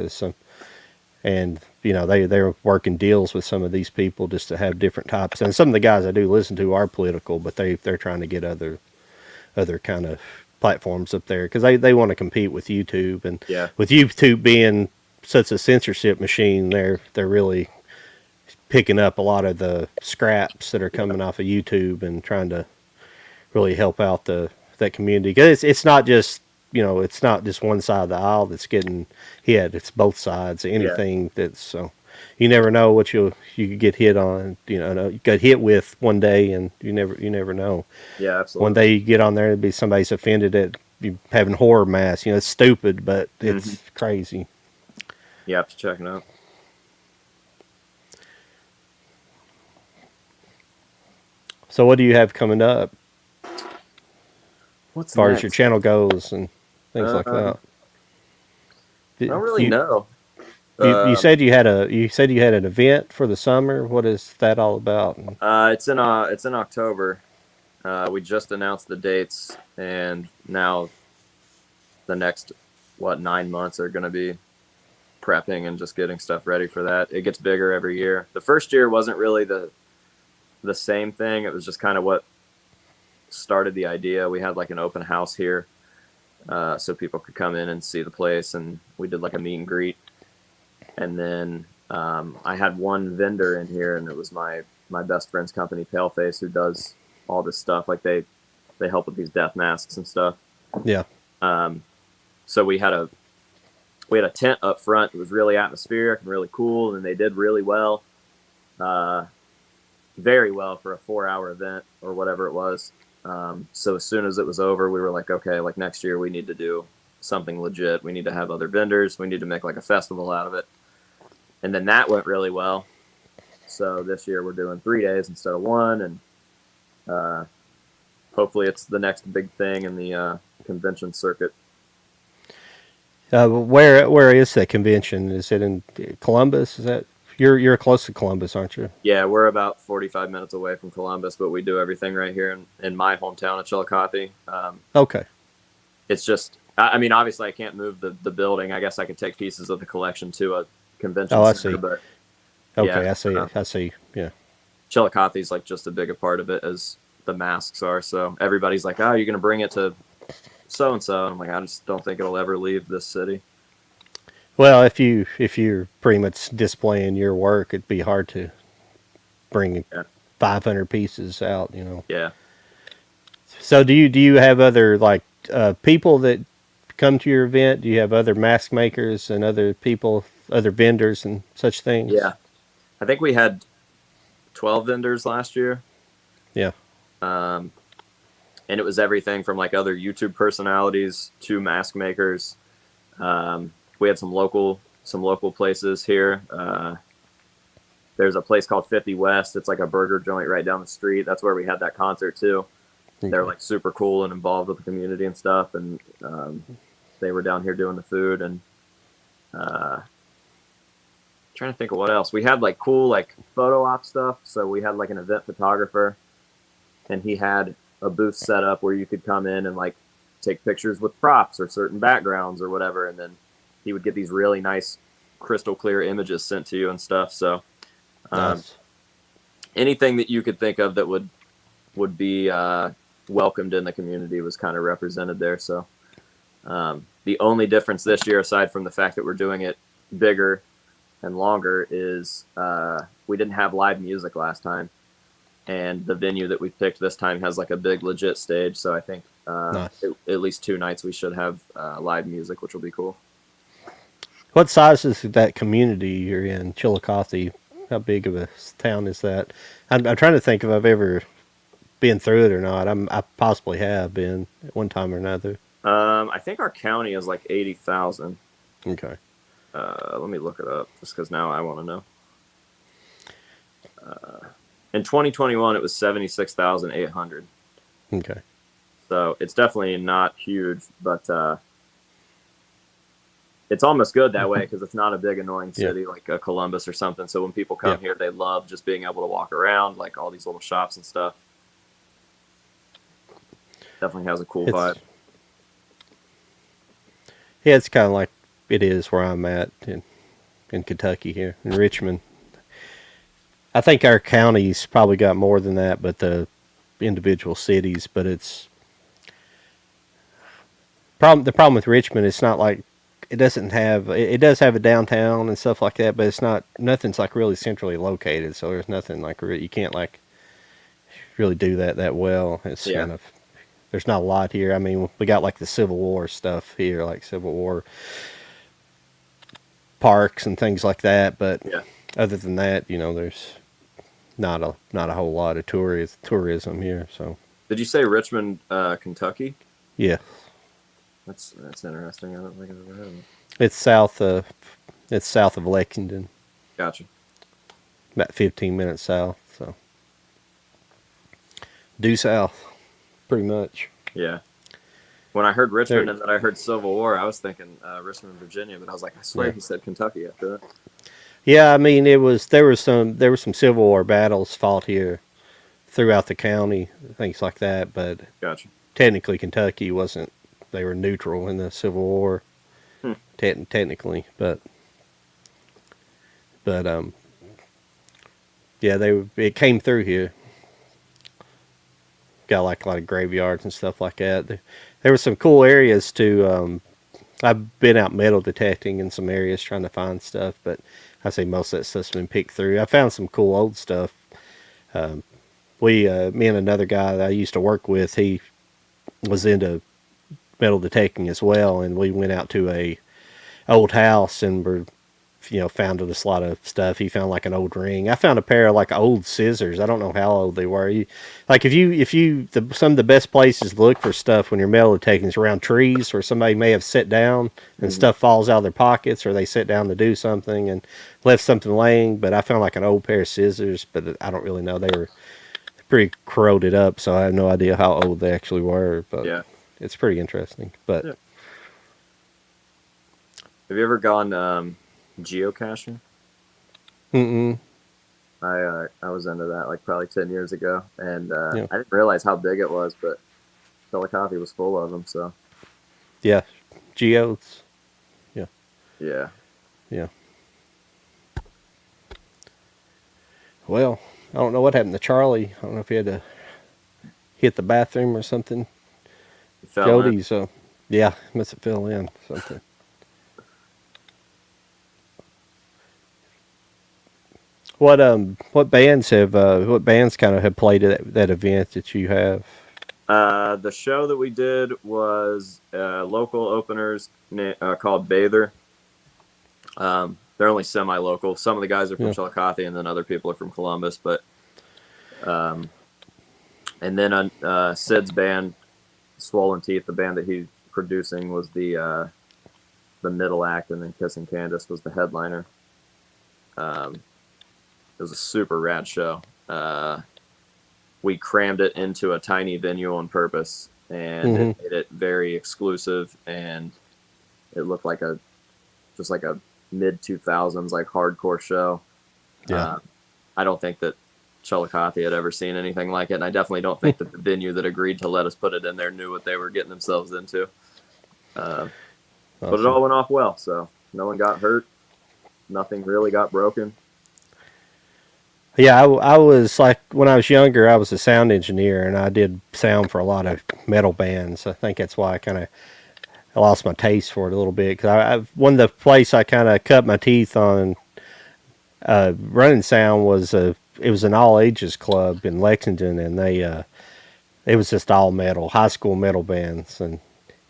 and they're working deals with some of these people just to have different types. And some of the guys I do listen to are political, but they're trying to get other kind of platforms up there because they want to compete with YouTube, and Yeah. with YouTube being such a censorship machine, they're really picking up a lot of the scraps that are coming off of YouTube and trying to really help out that community. Because it's not just it's not just one side of the aisle that's getting hit. It's both sides. Yeah. Anything that's so you never know what you could get hit on. You get hit with one day, and you never know. Yeah, One absolutely. day you get on there and be somebody's offended at you having horror masks. It's stupid, but it's crazy. You have to check it out. So what do you have coming up What's as far as next? your channel goes and things like I that? don't really You, know. you Um, said you said you had an event for the summer. What is that all about? it's in October. We just announced the dates, and now the next 9 months are going to be prepping and just getting stuff ready for that. It gets bigger every year. The first year wasn't really the same thing. It was just kind of what started the idea. We had like an open house here, so people could come in and see the place, and we did like a meet and greet. And then I had one vendor in here, and it was my best friend's company, Paleface, who does all this stuff. Like they help with these death masks and stuff. Yeah. So we had a tent up front. It was really atmospheric and really cool, and they did really well, very well for a 4-hour event or whatever it was. So as soon as it was over, we were like, okay, like next year we need to do something legit. We need to have other vendors. We need to make like a festival out of it. And then that went really well. So this year we're doing 3 days instead of one, and hopefully it's the next big thing in the convention circuit. Where is that convention? Is it in Columbus? Is that you're close to Columbus, aren't you? Yeah, we're about 45 minutes away from Columbus, but we do everything right here in my hometown of Chillicothe. Okay. It's just, I mean, obviously I can't move the building. I guess I could take pieces of the collection to a convention Oh, I center, see. but Okay, yeah, I see. I see. Yeah. Chillicothe's like just as big a part of it as the masks are. So everybody's like, oh, you're going to bring it to so-and-so. And I'm like, I just don't think it'll ever leave this city. Well, if you're pretty much displaying your work, it'd be hard to bring Yeah. 500 pieces out. Yeah. So do you have other like people that come to your event? Do you have other mask makers and other people, other vendors and such things? Yeah. I think we had 12 vendors last year. Yeah. And it was everything from like other YouTube personalities to mask makers. We had some local places here. There's a place called 50 West. It's like a burger joint right down the street. That's where we had that concert too. Okay. They're like super cool and involved with the community and stuff. And they were down here doing the food, and trying to think of what else. We had like cool like photo op stuff. So we had like an event photographer, and he had a booth set up where you could come in and like take pictures with props or certain backgrounds or whatever, and then he would get these really nice crystal clear images sent to you and stuff. So Nice. anything that you could think of that would be welcomed in the community was kind of represented there. So the only difference this year, aside from the fact that we're doing it bigger and longer, is we didn't have live music last time, and the venue that we picked this time has like a big legit stage. So I think Nice. at least 2 nights we should have live music, which will be cool. What size is that community you're in, Chillicothe? How big of a town is that? I'm trying to think if I've ever been through it or not. I possibly have been at one time or another. I think our county is like 80,000. Okay. Let me look it up just because now I want to know. In 2021, it was 76,800. Okay. So it's definitely not huge, but it's almost good that way because it's not a big annoying city like a Columbus or something. So when people come here, they love just being able to walk around, like all these little shops and stuff. Definitely has a cool vibe. Yeah, it's kind of like it is where I'm at. And in Kentucky here in Richmond. I think our counties probably got more than that, but the individual cities. But the problem with Richmond. It's not like it doesn't have. It does have a downtown and stuff like that, but it's not nothing's like really centrally located. So there's nothing like you can't like really do that well. It's kind of there's not a lot here. I mean, we got like the Civil War stuff here, like Civil War parks and things like that. But other than that, there's not a whole lot of tourism here. So Did you say Richmond, Kentucky? yeah, That's interesting. I don't think I've ever heard of it. it's south of Lexington, Gotcha. about 15 minutes south. So due south, pretty much. Yeah. When I heard Richmond and then I heard Civil War, I was thinking Richmond, Virginia, but I was like, I swear he said Kentucky after that. Yeah, I mean there were some Civil War battles fought here throughout the county, things like that. But Gotcha. technically, Kentucky wasn't. They were neutral in the Civil War, technically. But yeah, it came through here. Got like a lot of graveyards and stuff like that. There were some cool areas too. I've been out metal detecting in some areas trying to find stuff, but I say most of that stuff's been picked through. I found some cool old stuff. Me and another guy that I used to work with, he was into metal detecting as well, and we went out to a old house and found us a lot of stuff. He found like an old ring. I found a pair of like old scissors. I don't know how old they were. Some of the best places to look for stuff when you're metal detecting is around trees where somebody may have sat down and stuff falls out of their pockets, or they sit down to do something and left something laying. But I found like an old pair of scissors, but I don't really know. They were pretty corroded up, so I have no idea how old they actually were. But it's pretty interesting. But have you ever gone geocaching? Mm-mm. I was into that like probably 10 years ago, and I didn't realize how big it was, but Chillicothe was full of them. So yeah, geodes. Yeah. Well, I don't know what happened to Charlie. I don't know if he had to hit the bathroom or something. Jody, so yeah, must have fell in something. What bands kind of have played at that event that you have? The show that we did was local openers called Bather. They're only semi-local. Some of the guys are from Chillicothe, and then other people are from Columbus. But and then on Sid's band, Swollen Teeth, the band that he's producing, was the middle act, and then Kissing Candace was the headliner. It was a super rad show. We crammed it into a tiny venue on purpose, and it made it very exclusive, and it looked like just like a mid 2000s like hardcore show. I don't think that Chillicothe had ever seen anything like it, and I definitely don't think that the venue that agreed to let us put it in there knew what they were getting themselves into. Awesome. But it all went off well, so no one got hurt, nothing really got broken. Yeah, I was like, when I was younger, I was a sound engineer, and I did sound for a lot of metal bands. I think that's why I lost my taste for it a little bit. Because one of the places I kind of cut my teeth on running sound was it was an all ages club in Lexington, and it was just all metal, high school metal bands, and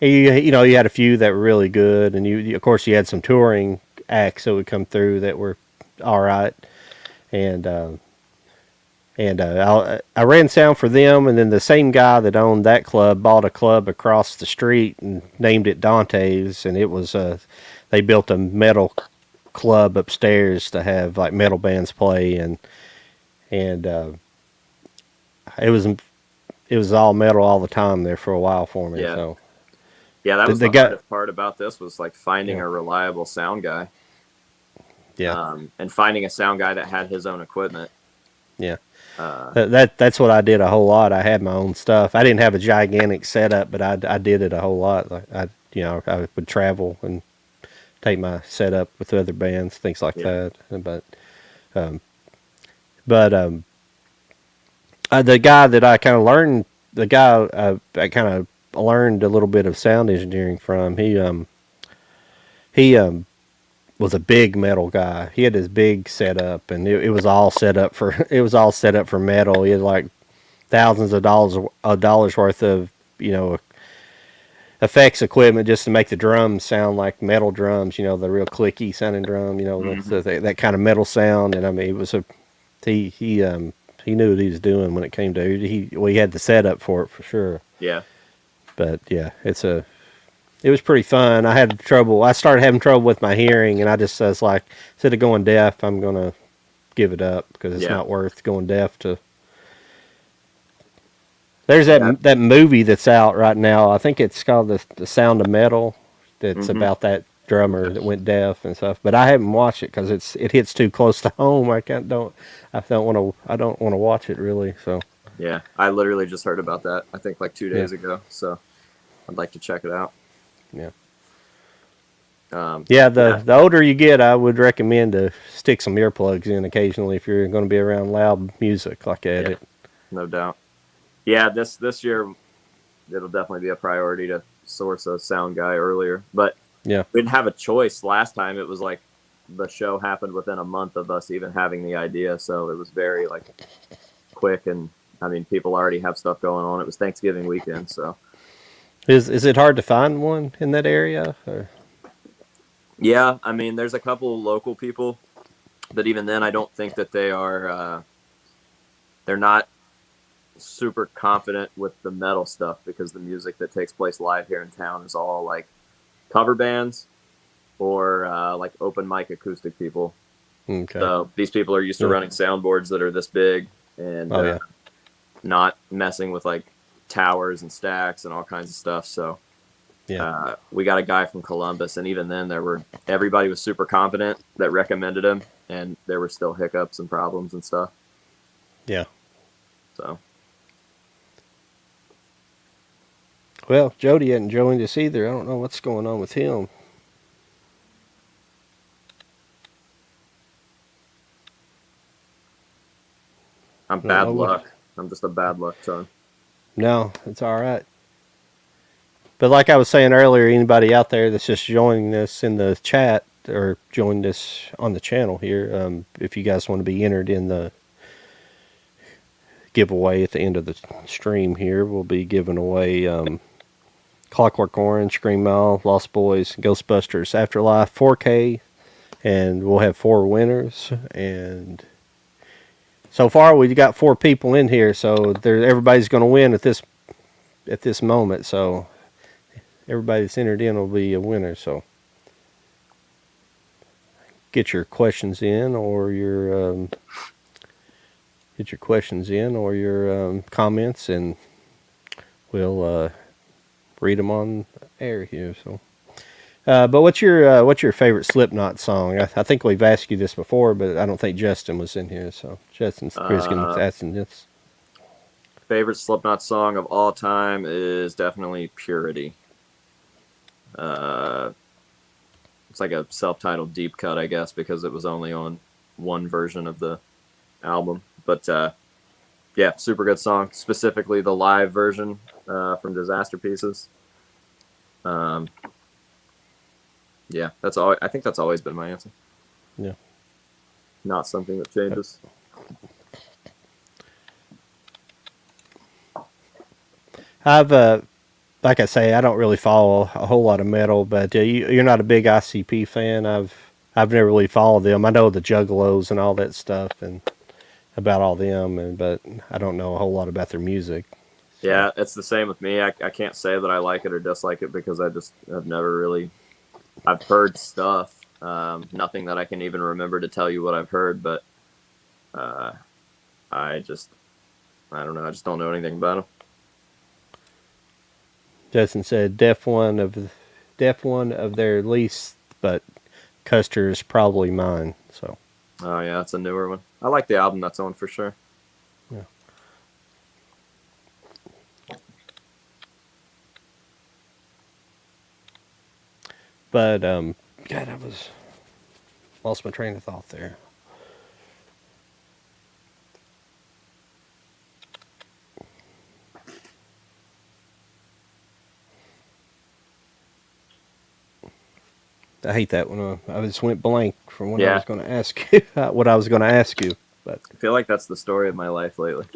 you had a few that were really good, and you of course you had some touring acts that would come through that were all right. And I ran sound for them, and then the same guy that owned that club bought a club across the street and named it Dante's, and it was they built a metal club upstairs to have like metal bands play, and it was all metal all the time there for a while for me. So that was the hardest part about this, was like finding a reliable sound guy. And finding a sound guy that had his own equipment. That's what I did a whole lot. I had my own stuff. I didn't have a gigantic setup, but I did it a whole lot. Like I would travel and take my setup with other bands, things like Yeah. that. But the guy that I kind of learned, the guy I kind of learned a little bit of sound engineering from, he was a big metal guy. He had this big setup, and it was all set up for it was all set up for metal. He had like thousands of dollars worth of effects equipment just to make the drums sound like metal drums. The real clicky sounding drum. That kind of metal sound. And I mean, it was a he knew what he was doing when it came to he had the setup for it for sure. Yeah. But yeah, it was pretty fun. I started having trouble with my hearing, and I was like, instead of going deaf, I'm gonna give it up because it's Yeah. not worth going deaf to. There's Yeah. that movie that's out right now. I think it's called the Sound of Metal. That's Mm-hmm. about that drummer that went deaf and stuff. But I haven't watched it because it hits too close to home. I don't want to watch it really. So Yeah. I literally just heard about that, I think like 2 days ago. So I'd like to check it out. yeah. Um, Yeah, the older you get, I would recommend to stick some earplugs in occasionally if you're going to be around loud music like that. Yeah. No doubt. Yeah, this year it'll definitely be a priority to source a sound guy earlier. But Yeah. we didn't have a choice last time. It was like the show happened within a month of us even having the idea, so it was very like quick. And I mean, people already have stuff going on. It was Thanksgiving weekend, so Is it hard to find one in that area? Or? yeah. I mean, there's a couple local people, but even then, I don't think that they are. They're not super confident with the metal stuff because the music that takes place live here in town is all like cover bands or like open mic acoustic people. Okay. So these people are used to running soundboards that are this big and not messing with like towers and stacks and all kinds of stuff. So we got a guy from Columbus, and even then everybody was super confident that recommended him, and there were still hiccups and problems and stuff. Yeah. So. Well, Jody hadn't joined us either. I don't know what's going on with him. I'm bad luck. I'm just a bad luck son. No, it's all right. But like I was saying earlier, anybody out there that's just joining us in the chat or joined us on the channel here, if you guys want to be entered in the giveaway at the end of the stream here, we'll be giving away Clockwork Orange, Scream Mile, Lost Boys, Ghostbusters Afterlife 4K, and we'll have 4 winners. And so far we've got 4 people in here, so everybody's going to win at this moment. So everybody that's entered in will be a winner. So get your questions in, or your comments, and we'll read them on air here. So, but what's your favorite Slipknot song? I think we've asked you this before, but I don't think Justin was in here. So Justin's asking this. Favorite Slipknot song of all time is definitely Purity. It's like a self-titled deep cut, I guess, because it was only on one version of the album. But yeah, super good song. Specifically the live version from Disaster Pieces. Yeah, that's all. I think that's always been my answer. Yeah, not something that changes. I've like I say, I don't really follow a whole lot of metal, but you're not a big ICP fan. I've never really followed them. I know the Juggalos and all that stuff, and about all them, but I don't know a whole lot about their music. So. Yeah, it's the same with me. I can't say that I like it or dislike it because I've never really. I've heard stuff, nothing that I can even remember to tell you what I've heard, but I don't know. I just don't know anything about them. Justin said Def one of their least, but Custer is probably mine. So. Oh yeah, that's a newer one. I like the album that's on for sure. Yeah. But God, I was lost my train of thought there. I hate that when I just went blank from what I was going to ask you. What I was going to ask you, but I feel like that's the story of my life lately.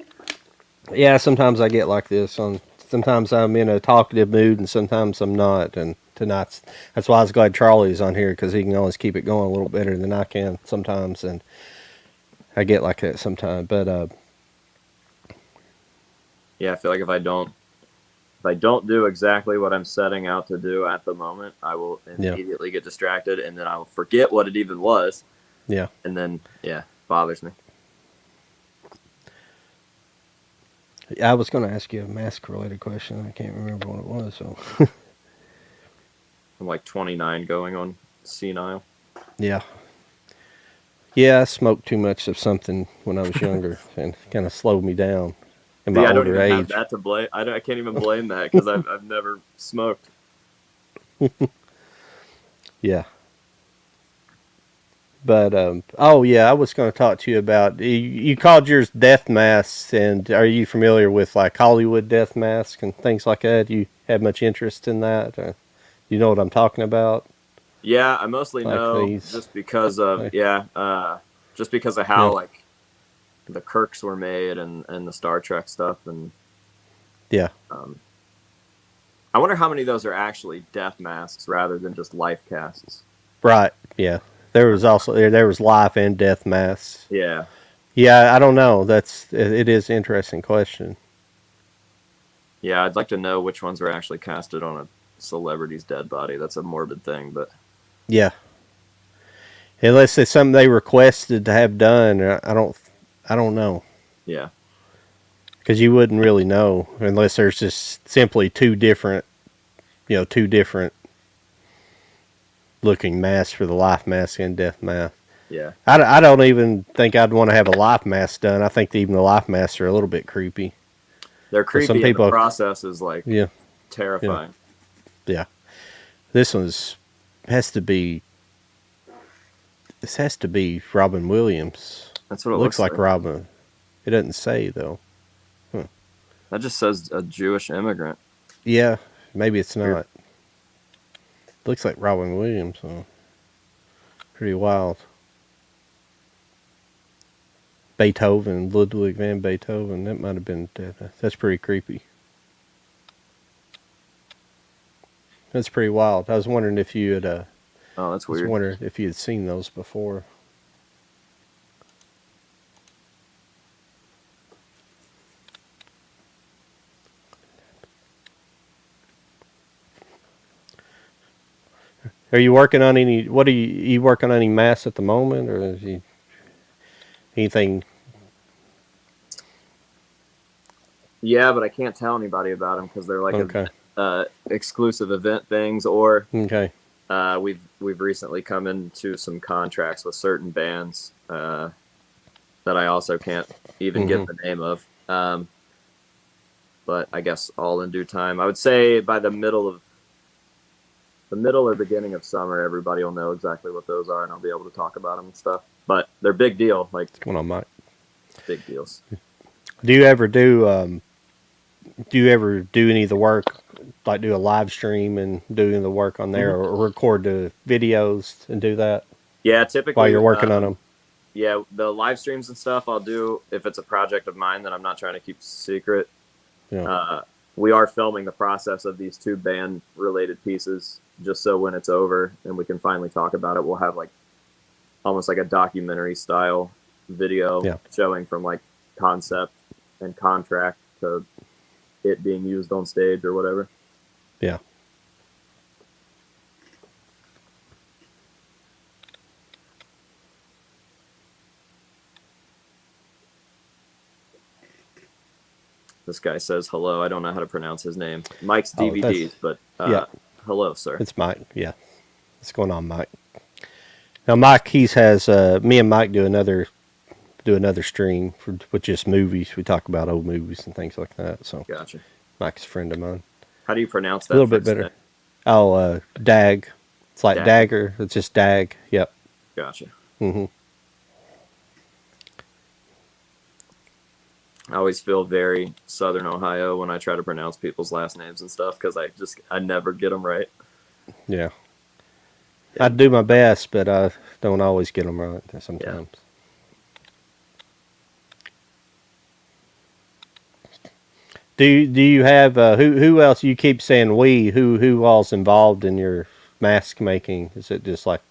yeah, sometimes I get like this. Sometimes I'm in a talkative mood, and sometimes I'm not. And that's why I was glad Charlie's on here because he can always keep it going a little better than I can sometimes. And I get like that sometimes. But yeah, I feel like if I don't do exactly what I'm setting out to do at the moment, I will immediately get distracted, and then I will forget what it even was. Yeah. And then bothers me. I was going to ask you a mask-related question. I can't remember what it was. So I'm like 29, going on senile. yeah. Yeah, I smoked too much of something when I was younger and kind of slowed me down in my I don't older even age. have that to blame. I can't even blame that because I've never smoked. Yeah. But oh yeah, I was going to talk to you about you called yours death masks, and are you familiar with like Hollywood death masks and things like that? Do you have much interest in that? You know what I'm talking about? Yeah, I mostly Like know these, just because of like, just because of how like the Kirks were made and the Star Trek stuff, and yeah. I wonder how many of those are actually death masks rather than just life casts. Right. Yeah. There was also there was life and death masks. Yeah. Yeah, I don't know. It is an interesting question. Yeah, I'd like to know which ones were actually casted on a celebrity's dead body. That's a morbid thing, but yeah. Unless it's something they requested to have done, I don't know. Yeah. Because you wouldn't really know unless there's just simply two different looking masks for the life mask and death mask. Yeah. I don't even think I'd want to have a life mask done. I think even the life masks are a little bit creepy. They're creepy. Some people, and the process is like terrifying. Yeah. This has to be. This has to be Robin Williams. That's what it looks like. Like. Robin. It doesn't say though. That just says a Jewish immigrant. Yeah, maybe it's not. Looks like Robin Williams. Huh? Pretty wild. Beethoven, Ludwig van Beethoven. That might have been. That's pretty creepy. That's pretty wild. I was wondering if you had. Oh, that's weird. I was wondering if you had seen those before. Are you working on any? What are you working on any masks at the moment, or is you anything? Yeah, but I can't tell anybody about them because they're like exclusive event things, or we've recently come into some contracts with certain bands that I also can't even give the name of. But I guess all in due time. I would say by the middle or beginning of summer, everybody will know exactly what those are, and I'll be able to talk about them and stuff. But they're big deal. Like, what's going on, Mike? Big deals. Do you ever do any of the work, like do a live stream and do the work on there, or record the videos and do that? Yeah, typically while you're working on them. Yeah, the live streams and stuff I'll do if it's a project of mine that I'm not trying to keep secret. Yeah. We are filming the process of these two band related pieces, just so when it's over and we can finally talk about it, we'll have like almost like a documentary style video showing from like concept and contract to it being used on stage or whatever. Yeah. This guy says hello. I don't know how to pronounce his name. Mike's DVDs, but hello, sir. It's Mike. Yeah. What's going on, Mike? Now, Mike, has me and Mike do another stream with just movies. We talk about old movies and things like that. So, gotcha. Mike's a friend of mine. How do you pronounce that? A little bit better. Oh, Dag. It's like Dagger. It's just Dag. Yep. Gotcha. Mm-hmm. I always feel very Southern Ohio when I try to pronounce people's last names and stuff because I never get them right. Yeah. I do my best, but I don't always get them right sometimes. Yeah. Do you have who else? You keep saying we. Who all's involved in your mask making? Is it just like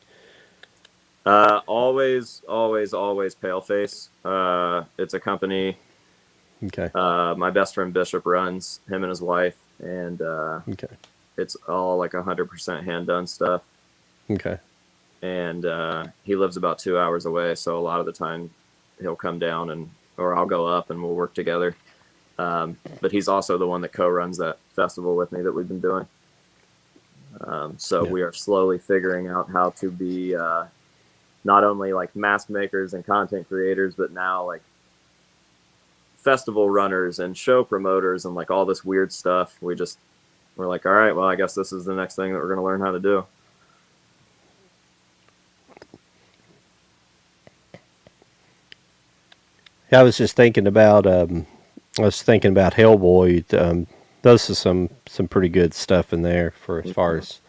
always Paleface. It's a company. Okay. My best friend Bishop runs, him and his wife, and okay. It's all like 100% hand done stuff. Okay. And he lives about 2 hours away, so a lot of the time he'll come down or I'll go up and we'll work together. But he's also the one that co-runs that festival with me that we've been doing. So we are slowly figuring out how to be not only like mask makers and content creators, but now like festival runners and show promoters and like all this weird stuff. We're like, all right, well, I guess this is the next thing that we're going to learn how to do. I was just thinking about Hellboy. Those are some pretty good stuff in there for as far as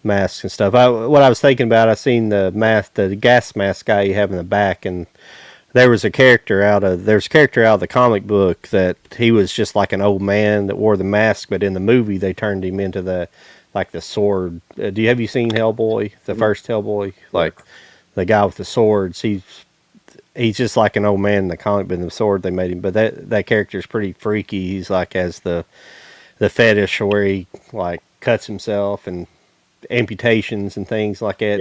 masks and stuff. What I was thinking about, I seen the gas mask guy you have in the back, and there's a character out of the comic book that he was just like an old man that wore the mask, but in the movie they turned him into the sword. Have you seen Hellboy, the first Hellboy? Like the guy with the swords, he's just like an old man in the comic, but in the sword they made him. But that character's pretty freaky. He's like has the fetish where he like cuts himself and amputations and things like that,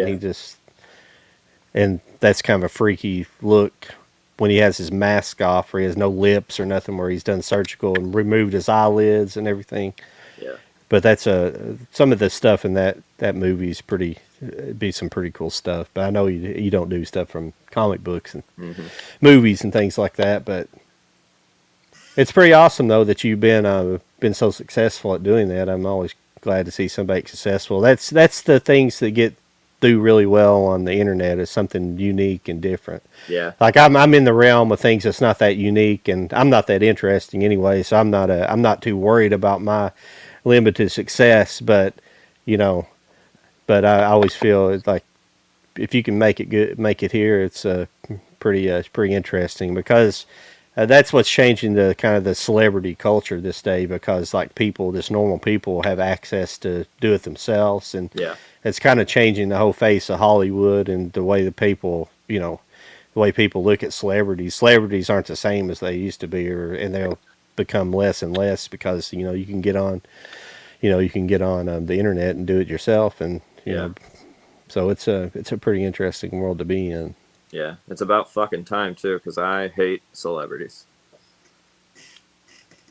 and that's kind of a freaky look when he has his mask off, where he has no lips or nothing, where he's done surgical and removed his eyelids and everything. Yeah. But that's some of the stuff in that movie is be some pretty cool stuff. But I know you don't do stuff from comic books and movies and things like that. But it's pretty awesome though that you've been so successful at doing that. I'm always glad to see somebody successful. That's the things that do really well on the internet, is something unique and different. Yeah. Like I'm in the realm of things that's not that unique, and I'm not that interesting anyway, so I'm not too worried about my limited success, but I always feel like if you can make it here, it's pretty interesting, because that's what's changing the kind of the celebrity culture this day, because like just normal people have access to do it themselves, and it's kind of changing the whole face of Hollywood and the way people look at celebrities. Celebrities aren't the same as they used to be, and they'll become less and less because you can get on the internet and do it yourself, and so it's a pretty interesting world to be in. Yeah, it's about fucking time too, because I hate celebrities.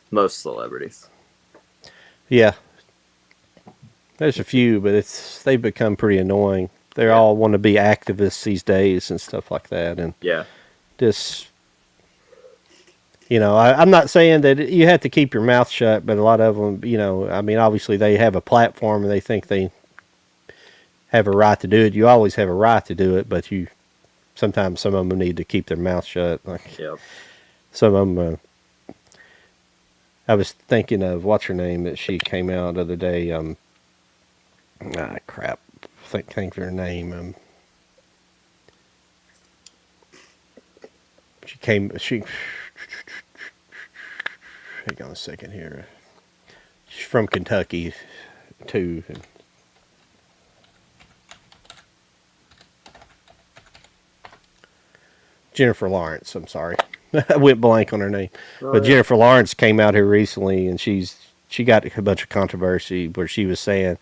Most celebrities. Yeah, there's a few, but they've become pretty annoying. They all want to be activists these days and stuff like that, and just I'm not saying that you have to keep your mouth shut, but a lot of them, I mean, obviously they have a platform and they think they have a right to do it. You always have a right to do it, but sometimes some of them need to keep their mouth shut. Like some of them. I was thinking of what's her name that she came out the other day. Crap. Think of her name. Hang on a second here. She's from Kentucky too. Jennifer Lawrence, I'm sorry. I went blank on her name. Jennifer Lawrence came out here recently, and she got a bunch of controversy where she was saying,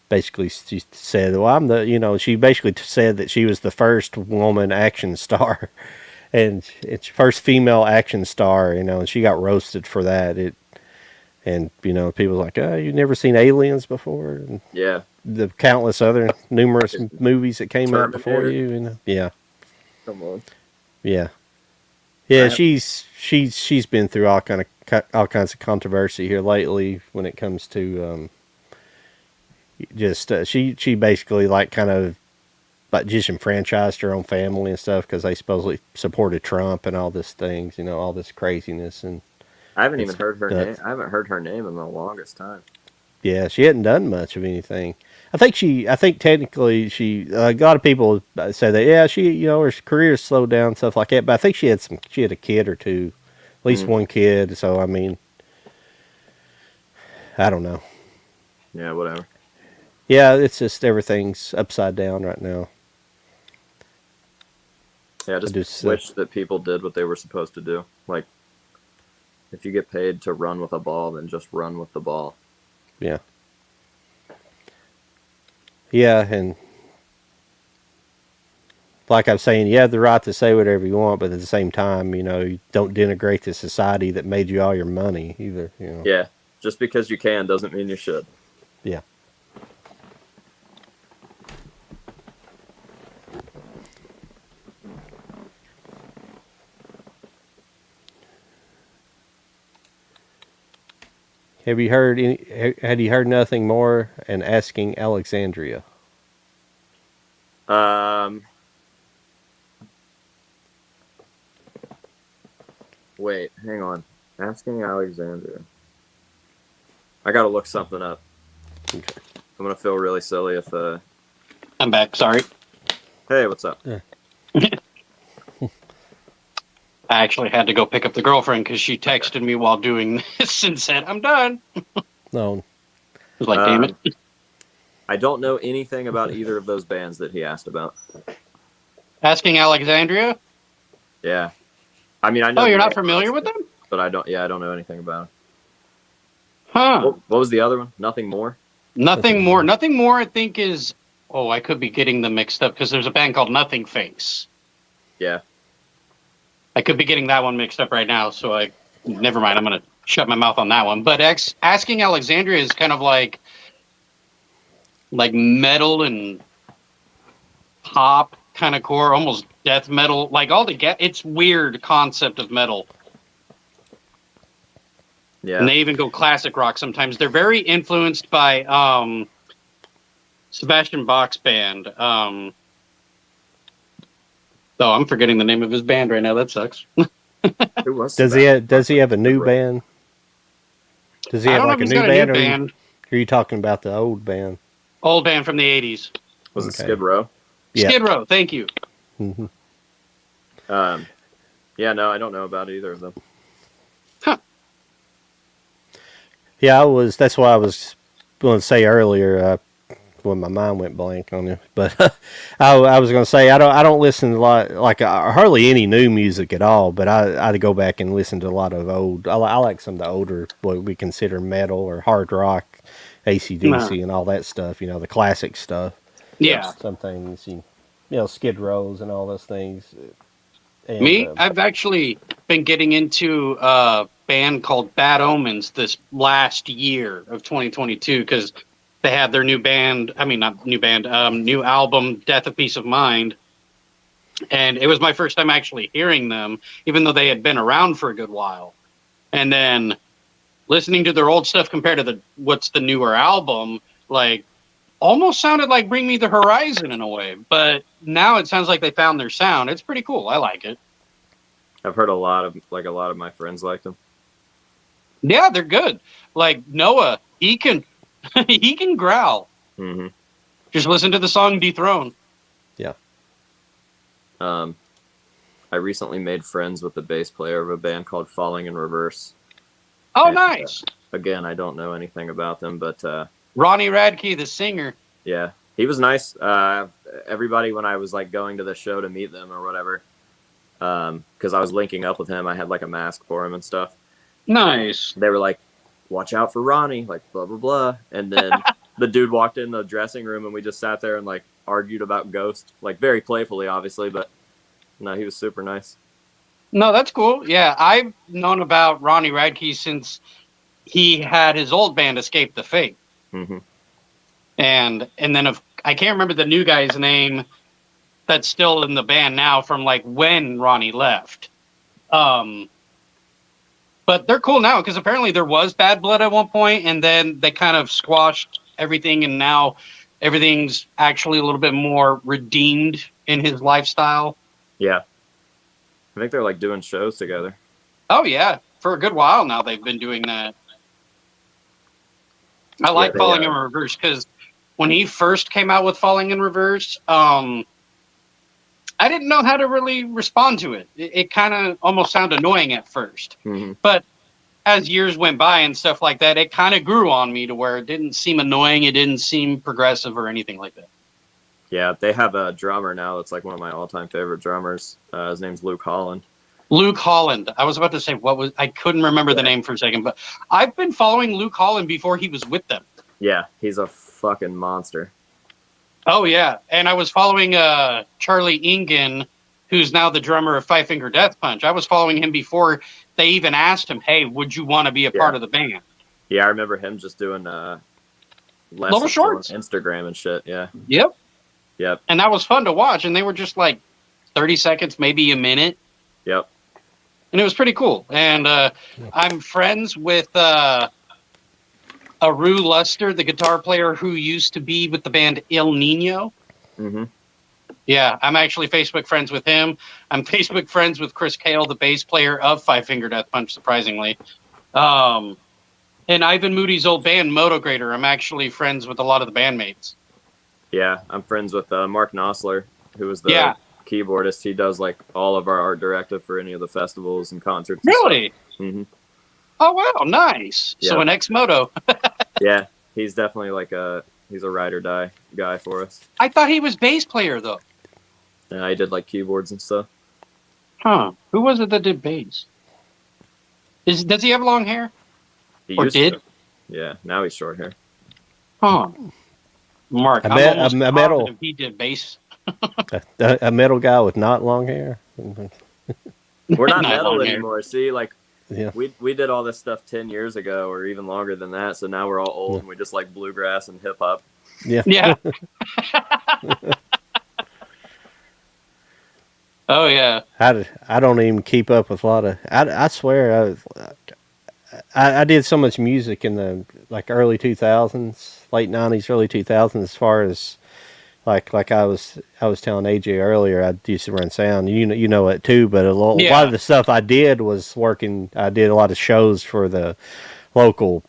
basically, she said, well, she basically said that she was the first woman action star, and it's first female action star, and she got roasted for that. And people like, oh, you've never seen Aliens before? And the countless other numerous movies that came out before you, Yeah. Come on. Yeah. Yeah, she's been through all kinds of controversy here lately when it comes to just she basically like kind of like disenfranchised her own family and stuff because they supposedly supported Trump and all these things, all this craziness. And I haven't it's even heard her nuts. name. I haven't heard her name in the longest time. Yeah, she hadn't done much of anything. I think technically a lot of people say that, yeah, her career slowed down, stuff like that. But I think she had a kid or two, at least one kid. So, I mean, I don't know. Yeah, whatever. Yeah, it's just everything's upside down right now. Yeah, I just wish that people did what they were supposed to do. Like, if you get paid to run with a ball, then just run with the ball. Yeah. Yeah, and like I'm saying, you have the right to say whatever you want, but at the same time, you don't denigrate the society that made you all your money either. Yeah, just because you can doesn't mean you should. Yeah. Have you heard had you heard nothing more and asking Alexandria? Wait, hang on. Asking Alexandria. I gotta look something up. Okay. I'm gonna feel really silly if I'm back. Sorry. Hey, what's up? Yeah. I actually had to go pick up the girlfriend because she texted me while doing this and said, I'm done. No. I was like, damn it. I don't know anything about either of those bands that he asked about. Asking Alexandria? Yeah. I mean, I know. Oh, you're not familiar with them? But I don't know anything about them. Huh. What was the other one? Nothing More? Nothing More. Nothing More, I think, is... Oh, I could be getting them mixed up because there's a band called Nothing Face. Yeah. I could be getting that one mixed up right now, so never mind. I'm going to shut my mouth on that one. But Asking Alexandria is kind of like metal and pop kind of core, almost death metal. Like it's weird concept of metal. Yeah. And they even go classic rock sometimes. They're very influenced by Sebastian Bach's band. Oh, I'm forgetting the name of his band right now. That sucks. Who was Does he have a new band? Does he have like a new band, or are you talking about the old band? Old band from the 80s. Was it Skid Row? Yeah. Skid Row, thank you. Mm-hmm. Yeah, no, I don't know about either of them. Huh. Yeah, that's what I was going to say earlier. When my mind went blank on it, but I was going to say I don't listen to a lot, like hardly any new music at all. But I go back and listen to a lot of old. I like some of the older what we consider metal or hard rock, AC/DC and all that stuff. The classic stuff. Yeah, some things Skid Rows and all those things. And, I've actually been getting into a band called Bad Omens this last year of 2022 because they had their new album, Death of Peace of Mind. And it was my first time actually hearing them, even though they had been around for a good while. And then listening to their old stuff compared to what's the newer album, like almost sounded like Bring Me the Horizon in a way. But now it sounds like they found their sound. It's pretty cool. I like it. I've heard a lot of my friends like them. Yeah, they're good. Like Noah, he can growl. Mm-hmm. Just listen to the song Dethrone. Yeah. I recently made friends with the bass player of a band called Falling in Reverse. Oh, nice. Again, I don't know anything about them, but Ronnie Radke, the singer. Yeah, he was nice. Everybody, when I was going to the show to meet them or whatever, because I was linking up with him, I had a mask for him and stuff. Nice. They were like, watch out for Ronnie, blah, blah, blah. And then the dude walked in the dressing room and we just sat there and argued about Ghost, very playfully, obviously, but no, he was super nice. No, that's cool. Yeah, I've known about Ronnie Radke since he had his old band Escape the Fate. Mm-hmm. And then I can't remember the new guy's name that's still in the band now from when Ronnie left. But they're cool now because apparently there was Bad Blood at one point, and then they kind of squashed everything, and now everything's actually a little bit more redeemed in his lifestyle. Yeah. I think they're like doing shows together. Oh yeah, for a good while now they've been doing that. I like Falling in Reverse because when he first came out with Falling in Reverse, I didn't know how to really respond to it. It kind of almost sounded annoying at first, but as years went by and stuff like that, it kind of grew on me to where it didn't seem annoying. It didn't seem progressive or anything like that. Yeah, they have a drummer now that's like one of my all-time favorite drummers. His name's Luke Holland. Luke Holland. I was about to say I couldn't remember the name for a second, but I've been following Luke Holland before he was with them. Yeah, he's a fucking monster. Oh yeah, and I was following Charlie Ingen, who's now the drummer of Five Finger Death Punch. I was following him before they even asked him, "Hey, would you want to be a part of the band?" Yeah, I remember him just doing little shorts on Instagram and shit. Yeah. Yep. And that was fun to watch, and they were just like 30 seconds, maybe a minute. Yep. And it was pretty cool. And I'm friends with Aru Luster, the guitar player who used to be with the band El Nino. Mm-hmm. Yeah, I'm actually Facebook friends with him. I'm Facebook friends with Chris Cale, the bass player of Five Finger Death Punch, surprisingly. And Ivan Moody's old band, Motograder, I'm actually friends with a lot of the bandmates. Yeah, I'm friends with Mark Knopfler, who was the keyboardist. He does like all of our art directive for any of the festivals and concerts. Really? Mm-hmm. Oh, wow, nice. Yep. So an ex-Moto. Yeah, he's definitely like he's a ride or die guy for us. I thought he was bass player, though. Yeah, I did like keyboards and stuff. Huh. Who was it that did bass? Does he have long hair? He or did? To. Yeah, now he's short hair. Huh. Mark, I'm almost positive he did bass. a metal guy with not long hair. We're not metal anymore. See, like yeah. we did all this stuff 10 years ago or even longer than that. So now we're all old and we just like bluegrass and hip hop. Yeah. Yeah. Oh yeah. I don't even keep up with a lot of. I swear I did so much music in the like early 2000s, late 90s, early 2000s. As far as like I was telling AJ earlier, I used to run sound. You know it too. But a lot of the stuff I did was working. I did a lot of shows for the local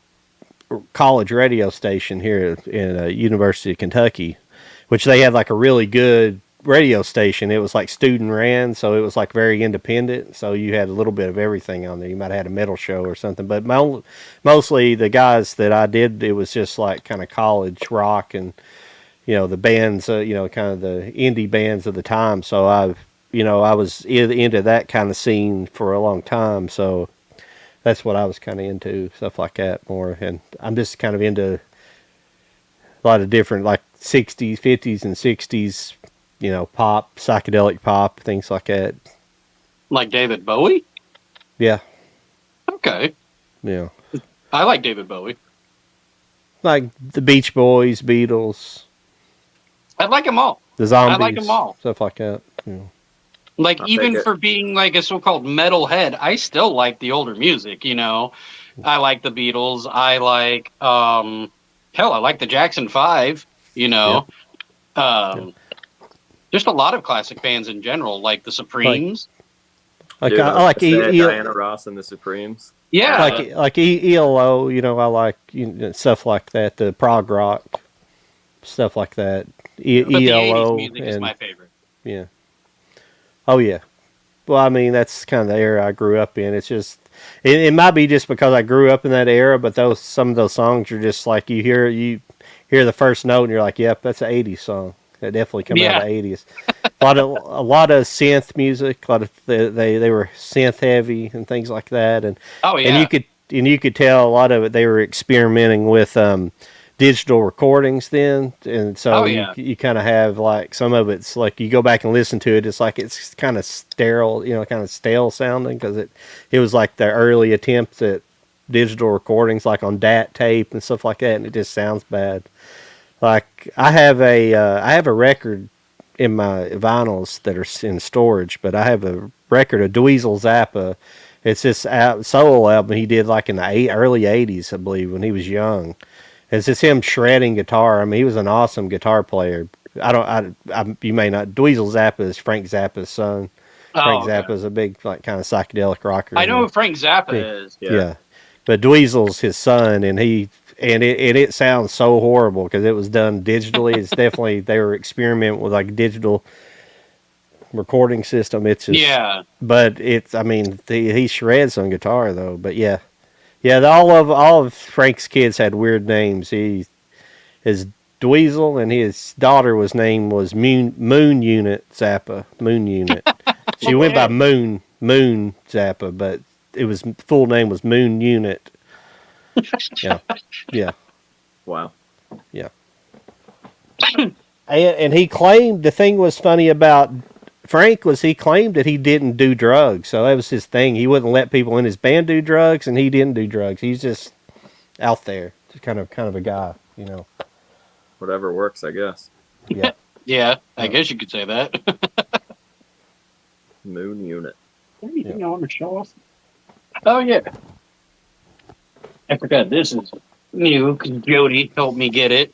college radio station here in University of Kentucky, which they had like a really good radio station. It was like student ran, so it was like very independent, so you had a little bit of everything on there. You might have had a metal show or something, but mostly the guys that I did, it was just like kind of college rock and the bands, kind of the indie bands of the time. So I was into that kind of scene for a long time, so that's what I was kind of into, stuff like that more. And I'm just kind of into a lot of different like 60s, 50s and 60s pop, psychedelic pop, things like that. Like David Bowie? Yeah. Okay. Yeah. I like David Bowie. Like the Beach Boys, Beatles. I like them all. The Zombies. I like them all. Stuff like that. Yeah. Like, even for being like a so-called metalhead, I still like the older music, I like the Beatles. I like, I like the Jackson 5, Yeah. Just a lot of classic bands in general, like the Supremes. I like Diana Ross and the Supremes. Yeah, like ELO. I like stuff like that. The prog rock stuff like that. But ELO the 80s music is my favorite. Yeah. Oh yeah. Well, I mean that's kind of the era I grew up in. It's just it might be just because I grew up in that era, but some of those songs are just like you hear the first note and you're like, yep, that's an 80s song. That definitely come out of the 80s. A lot of synth music. A lot of they were synth heavy and things like that. And and you could tell a lot of it. They were experimenting with digital recordings then, and so you kind of have like some of it's like you go back and listen to it. It's like it's kind of sterile, kind of stale sounding because it was like the early attempts at digital recordings, like on DAT tape and stuff like that, and it just sounds bad. Like I have a record in my vinyls that are in storage, but I have a record of Dweezil Zappa. It's this solo album he did like in the early 80s, I believe, when he was young. It's just him shredding guitar. I mean, he was an awesome guitar player. You may not. Dweezil Zappa is Frank Zappa's son. Frank Oh, okay. Zappa is a big, like, kind of psychedelic rocker. I know who Frank Zappa is. Yeah. But Dweezil's his son, and it sounds so horrible because it was done digitally. It's definitely they were experimenting with like digital recording system. It's just but it's I mean he shreds on guitar though. But yeah, all of Frank's kids had weird names. His Dweezil and his daughter was Moon Unit Zappa. Moon Unit. She went by Moon Zappa, but it was full name was Moon Unit. Yeah, yeah, Wow. yeah. And he claimed the thing was funny about Frank was he claimed that he didn't do drugs, so that was his thing. He wouldn't let people in his band do drugs, and he didn't do drugs. He's just out there, just kind of a guy, you know. Whatever works, I guess. Yeah, Yeah, I guess you could say that. Moon Unit. Anything I want to show off? Oh yeah. I forgot this is new because Jody helped me get it.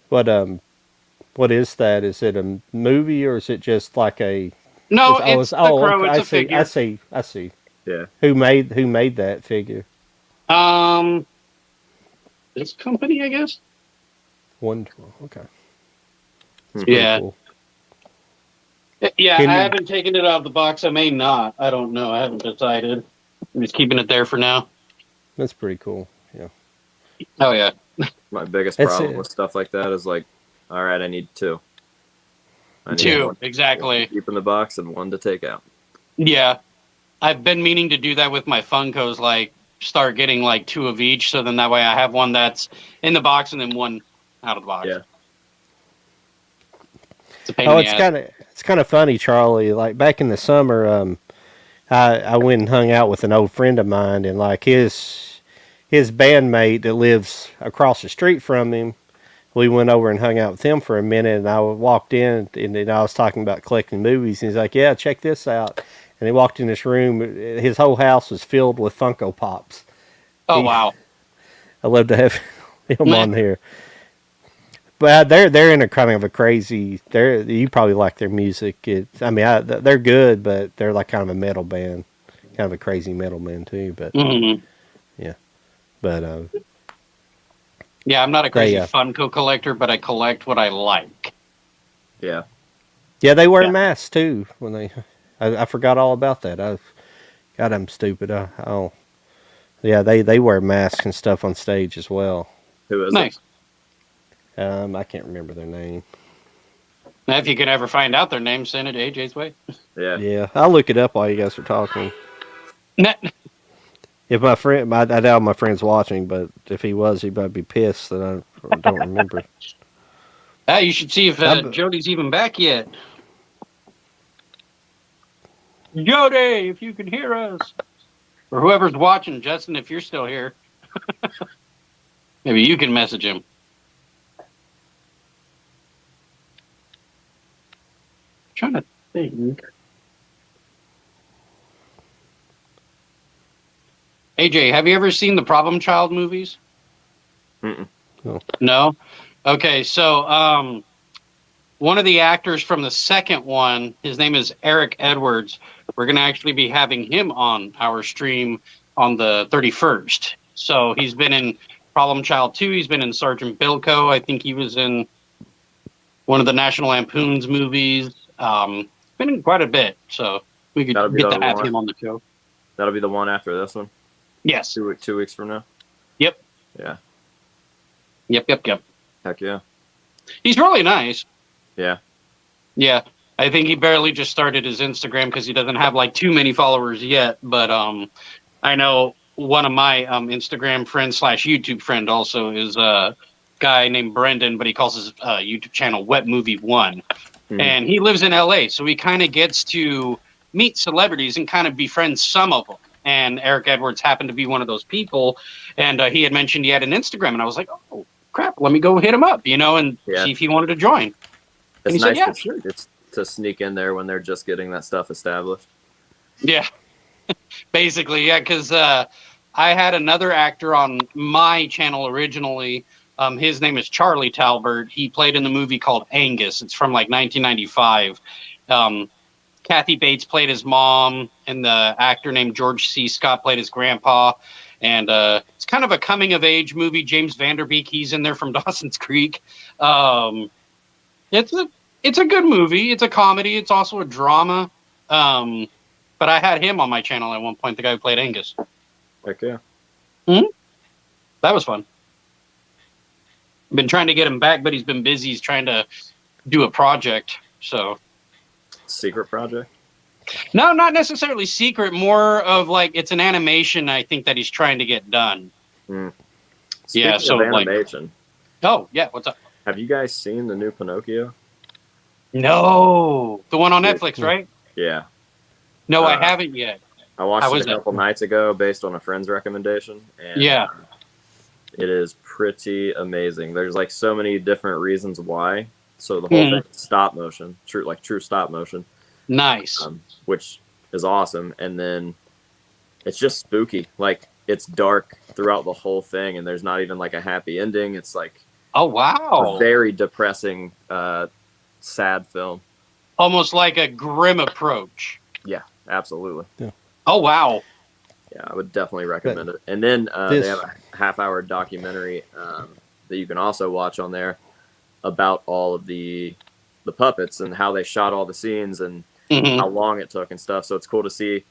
What is that? Is it a movie or is it just like a? No, it's the crow. Okay, It's a figure. I see. Yeah. Who made that figure? This company, I guess. Wonderful. Okay. Yeah. Cool. Yeah, Can I you- haven't taken it out of the box. I may not. I don't know. I haven't decided. I'm just keeping it there for now. That's pretty cool. Yeah. Oh yeah. My biggest That's problem it. with stuff like that is like, all right, I need two. I need Two, one exactly. to keep in the box and one to take out. Yeah. I've been meaning to do that with my Funkos, like start getting like two of each, so then that way I have one that's in the box and then one out of the box. Yeah. It's a pain in the ass. It's kind of funny, Charlie. Like back in the summer, I went and hung out with an old friend of mine, and like his bandmate that lives across the street from him, we went over and hung out with him for a minute, and I walked in, and I was talking about collecting movies, and he's like, yeah, check this out. And he walked in this room, his whole house was filled with Funko Pops. Oh, wow. I love to have him on here. But they're in a kind of a crazy, you probably like their music. They're good, but they're like kind of a metal band. Kind of a crazy metal band too, but yeah. But yeah, I'm not a crazy Funko collector, but I collect what I like. Yeah. Yeah, they wear masks too when they. I forgot all about that. God, I'm stupid. Yeah, they wear masks and stuff on stage as well. Who is Nice. I can't remember their name. Now, if you can ever find out their name, send it AJ's way. it? Yeah. Yeah, I'll look it up while you guys are talking. Nah. If my friend, I doubt my friend's watching, but if he was, he might be pissed that I don't remember. You should see if Jody's even back yet. Jody, if you can hear us. Or whoever's watching, Justin, if you're still here. Maybe you can message him. I'm trying to think. AJ, have you ever seen the Problem Child movies? Mm-mm. No? Okay, so one of the actors from the second one, his name is Eric Edwards. We're going to actually be having him on our stream on the 31st. So he's been in Problem Child 2. He's been in Sergeant Bilko. I think he was in one of the National Lampoon's movies. Been in quite a bit. So we could get to have him on the show. That'll be the one after this one? Yes. 2 weeks from now? Yep. Yeah. Yep. Heck yeah. He's really nice. Yeah. Yeah. I think he barely just started his Instagram because he doesn't have like too many followers yet. But I know one of my Instagram friends / YouTube friend also is a guy named Brendan, but he calls his YouTube channel Wet Movie One. And he lives in LA, so he kind of gets to meet celebrities and kind of befriend some of them. And Eric Edwards happened to be one of those people. And he had mentioned he had an Instagram, and I was like, oh, crap, let me go hit him up, and see if he wanted to join. And It's he nice said, yeah, sure. to sneak in there when they're just getting that stuff established. Yeah, basically, yeah, because I had another actor on my channel originally. His name is Charlie Talbert. He played in the movie called Angus. It's from like 1995. Kathy Bates played his mom, and the actor named George C. Scott played his grandpa. And it's kind of a coming of age movie. James Vanderbeek, he's in there from Dawson's Creek. It's a good movie. It's a comedy. It's also a drama. But I had him on my channel at one point. The guy who played Angus. Heck yeah. That was fun. I've been trying to get him back, but he's been busy. He's trying to do a project. So Secret project? no, not necessarily secret. More of like it's an animation. I think that he's trying to get done. Speaking So, of like- animation, Oh yeah, what's up? have you guys seen the new Pinocchio? No, the one on Netflix, right? Yeah. No, I haven't yet. I watched How it is a it? couple nights ago based on a friend's recommendation. And Yeah. it is pretty amazing. There's like so many different reasons why. So the whole thing is stop motion, true stop motion, Nice. which is awesome. And then it's just spooky. Like it's dark throughout the whole thing, and there's not even like a happy ending. It's like Oh a wow! very depressing, sad film. Almost like a grim approach. Yeah, absolutely. Oh wow! Yeah, I would definitely recommend it. And then they this- have a half-hour documentary that you can also watch on there about all of the puppets and how they shot all the scenes and Mhm. how long it took and stuff. So it's cool to see,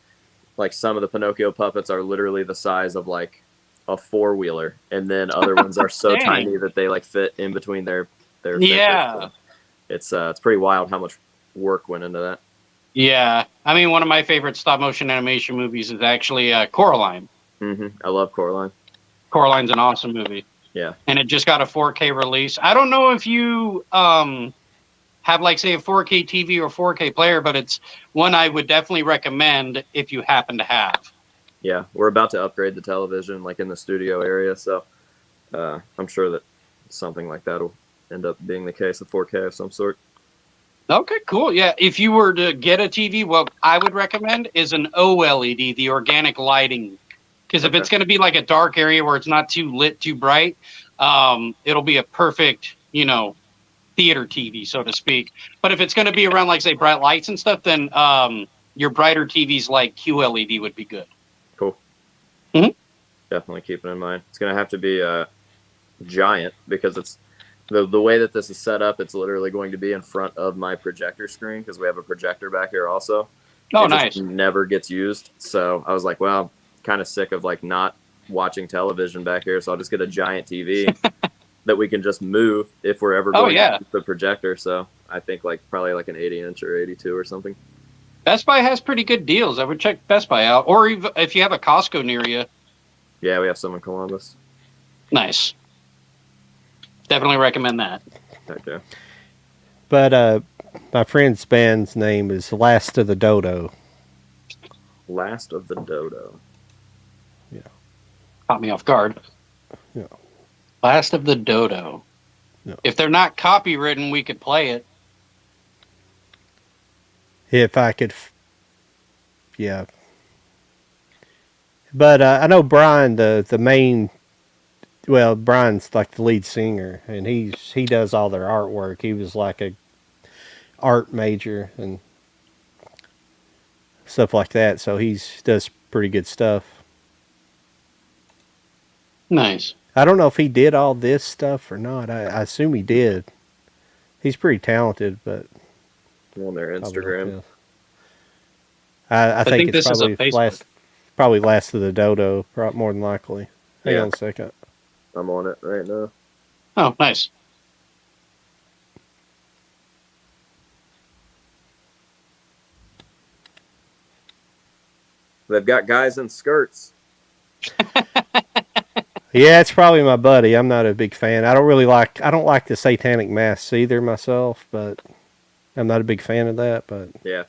like, some of the Pinocchio puppets are literally the size of like a four-wheeler, and then other ones are so Dang. tiny that they like fit in between their Yeah. fingers. So it's pretty wild how much work went into that. Yeah, I mean, one of my favorite stop motion animation movies is actually Coraline. I love Coraline. Coraline's an awesome movie. Yeah. And it just got a 4K release. I don't know if you have like say a 4K TV or 4K player, but it's one I would definitely recommend if you happen to have. Yeah, we're about to upgrade the television, like in the studio area, so I'm sure that something like that will end up being the case, a 4K of some sort. Okay, cool. Yeah, if you were to get a TV, what I would recommend is an OLED, the organic lighting. Because if it's going to be like a dark area where it's not too lit, too bright, it'll be a perfect, theater TV, so to speak. But if it's going to be around, like, say, bright lights and stuff, then your brighter TVs like QLED would be good. Cool. Definitely keep it in mind. It's going to have to be giant because it's the way that this is set up. It's literally going to be in front of my projector screen because we have a projector back here also. Oh, It nice. just never gets used. So I was like, well, kind of sick of like not watching television back here, so I'll just get a giant TV that we can just move if we're ever going to use the projector. So I think like probably like an 80-inch or 82 or something. Best Buy has pretty good deals. I would check Best Buy out. Or if you have a Costco near you. Yeah, we have some in Columbus. Nice. Definitely recommend that. Okay. But my friend's band's name is Last of the Dodo. Last of the Dodo. Caught me off guard. Yeah. Last of the Dodo. No. If they're not copywritten, we could play it. If I could, yeah. But I know Brian, the main. Well, Brian's like the lead singer, and he does all their artwork. He was like a art major and stuff like that. So he does pretty good stuff. Nice. I don't know if he did all this stuff or not. I assume he did. He's pretty talented, but On their Instagram. I think this it's is a probably Facebook. probably Last of the Dodo, more than likely. Hang Yeah. on a second. I'm on it right now. Oh, nice. They've got guys in skirts. Yeah, it's probably my buddy. I'm not a big fan. I don't like the satanic masks either myself, but I'm not a big fan of that. But Yeah.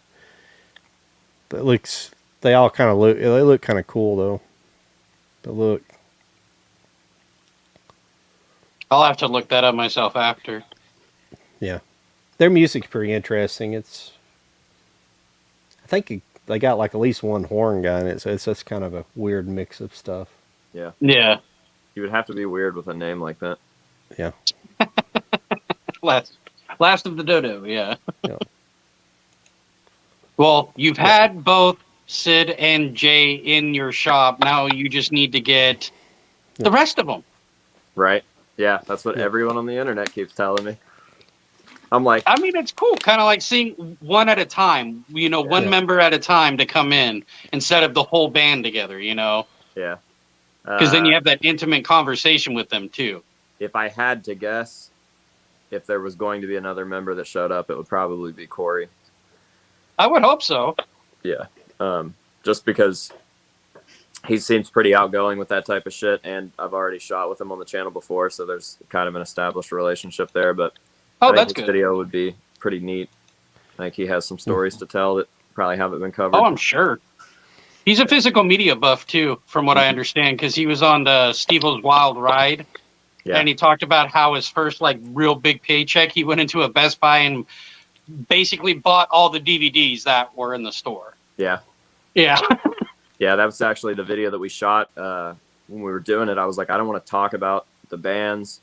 they all kind of look kind of cool though. The look. I'll have to look that up myself after. Yeah. Their music's pretty interesting. I think they got like at least one horn guy in it, so it's kind of a weird mix of stuff. Yeah. Yeah. You would have to be weird with a name like that. Yeah. Last of the Dodo. Yeah. Yeah. Well, you've had both Sid and Jay in your shop. Now you just need to get the rest of them. Right? Yeah, that's what everyone on the internet keeps telling me. I'm like, I mean, it's cool, kind of like seeing one at a time, one member at a time to come in instead of the whole band together, yeah. Because then you have that intimate conversation with them too. If I had to guess, if there was going to be another member that showed up, it would probably be Corey. I would hope so. Yeah. Just because he seems pretty outgoing with that type of shit, and I've already shot with him on the channel before, so there's kind of an established relationship there. But I think that's his good. video would be pretty neat. I think he has some stories to tell that probably haven't been covered. Oh, I'm sure. He's a physical media buff too, from what I understand, because he was on the Steve-O's Wild Ride, and he talked about how his first real big paycheck, he went into a Best Buy and basically bought all the DVDs that were in the store. Yeah. Yeah. Yeah, that was actually the video that we shot when we were doing it. I was like, I don't want to talk about the bands.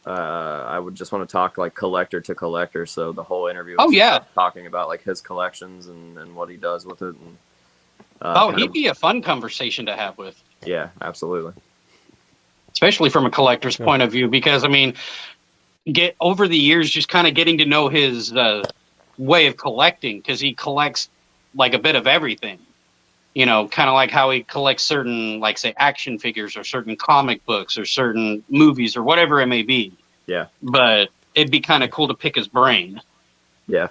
I would just want to talk collector to collector. So the whole interview was talking about his collections and what he does with it. And, he'd be a fun conversation to have with. Yeah, absolutely. Especially from a collector's point of view, because I mean, over the years, just kind of getting to know his way of collecting, because he collects a bit of everything. Kind of like how he collects certain, say, action figures or certain comic books or certain movies or whatever it may be. Yeah. But it'd be kind of cool to pick his brain. Yeah.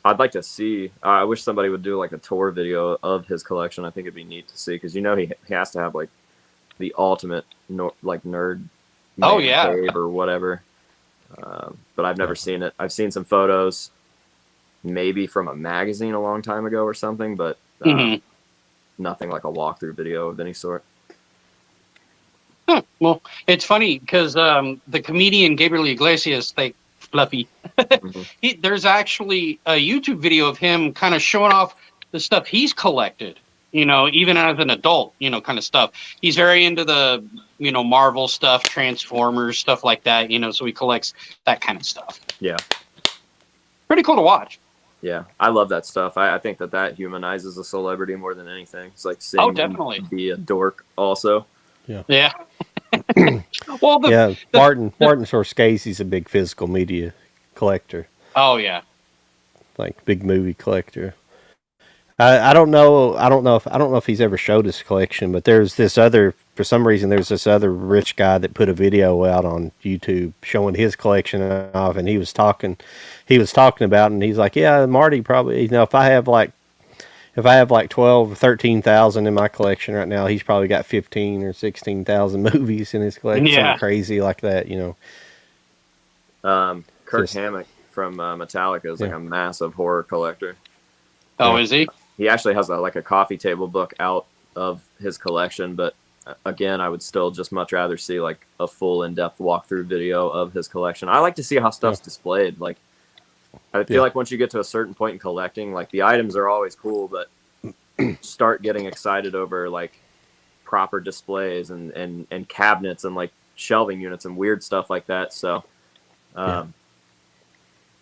I'd like to see, I wish somebody would do a tour video of his collection. I think it'd be neat to see, because he has to have the ultimate nerd cave or whatever. But I've never seen it. I've seen some photos, maybe from a magazine a long time ago or something, but nothing like a walkthrough video of any sort. Huh. Well, it's funny because the comedian Gabriel Iglesias, Fluffy, there's actually a YouTube video of him kind of showing off the stuff he's collected, even as an adult, kind of stuff. He's very into the, Marvel stuff, Transformers, stuff like that, so he collects that kind of stuff. Yeah. Pretty cool to watch. Yeah, I love that stuff. I think that humanizes a celebrity more than anything. It's like seeing definitely be a dork also. Yeah. Yeah. Well, Martin Scorsese's a big physical media collector. Oh yeah. Big movie collector. I don't know if he's ever showed his collection, but there's this other rich guy that put a video out on YouTube showing his collection off, and he was talking about it, and he's like, yeah, Marty probably, if I have 12 or 13,000 in my collection right now, he's probably got 15 or 16,000 movies in his collection. Something crazy like that, Kirk Hammett from Metallica is a massive horror collector. Oh, is he? He actually has a coffee table book out of his collection, but again, I would still just much rather see a full in-depth walkthrough video of his collection. I like to see how stuff's displayed. I feel like once you get to a certain point in collecting, the items are always cool, but start getting excited over proper displays and cabinets and shelving units and weird stuff like that. So, I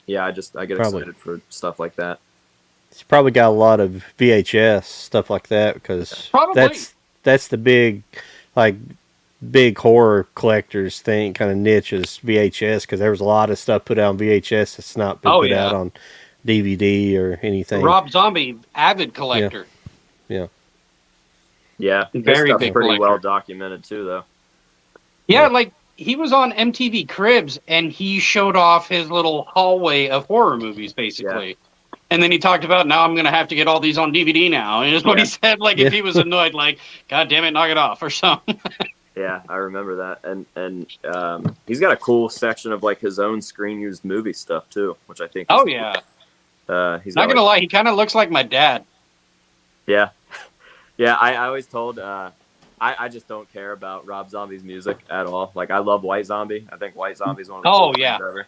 get excited for stuff like that. He's probably got a lot of VHS stuff like that, because that's the big horror collectors thing, kind of niche, is VHS, because there was a lot of stuff put out on VHS that's not been put out on DVD or anything. Rob Zombie, avid collector. Yeah. Yeah. Very big pretty collector. well documented too, though. Yeah, he was on MTV Cribs, and he showed off his little hallway of horror movies, basically. Yeah. And then he talked about, now I'm going to have to get all these on DVD now. And that's what he said, if he was annoyed, God damn it, knock it off or something. Yeah, I remember that. And he's got a cool section of his own screen-used movie stuff too, which I think is cool. He's not going to lie, he kind of looks like my dad. Yeah. Yeah, I always told, I just don't care about Rob Zombie's music at all. I love White Zombie. I think White Zombie's one of the coolest things ever.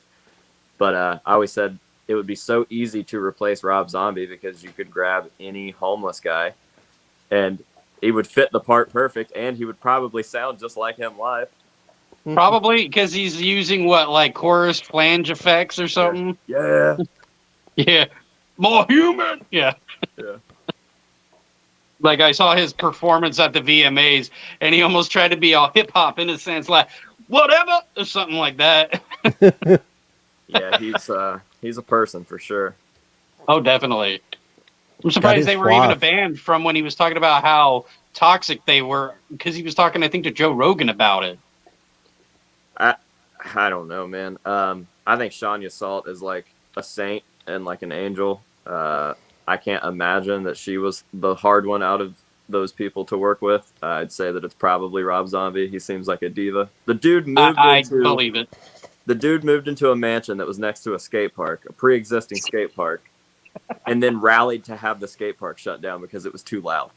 But I always said, it would be so easy to replace Rob Zombie, because you could grab any homeless guy and he would fit the part perfect, and he would probably sound just like him live. Probably because he's using what, like chorus flange effects or something. Yeah. Yeah. More human. Yeah. Yeah. Like I saw his performance at the VMAs, and he almost tried to be all hip hop in a sense, like whatever or something like that. Yeah, he's a person for sure. Oh, definitely. I'm surprised they were even a band from when he was talking about how toxic they were, because he was talking, I think, to Joe Rogan about it. I don't know, man. I think Shania Salt is like a saint and like an angel. I can't imagine that she was the hard one out of those people to work with. I'd say that it's probably Rob Zombie. He seems like a diva. The dude moved I believe it. The dude moved into a mansion that was next to a skate park, a pre-existing skate park, and then rallied to have the skate park shut down because it was too loud.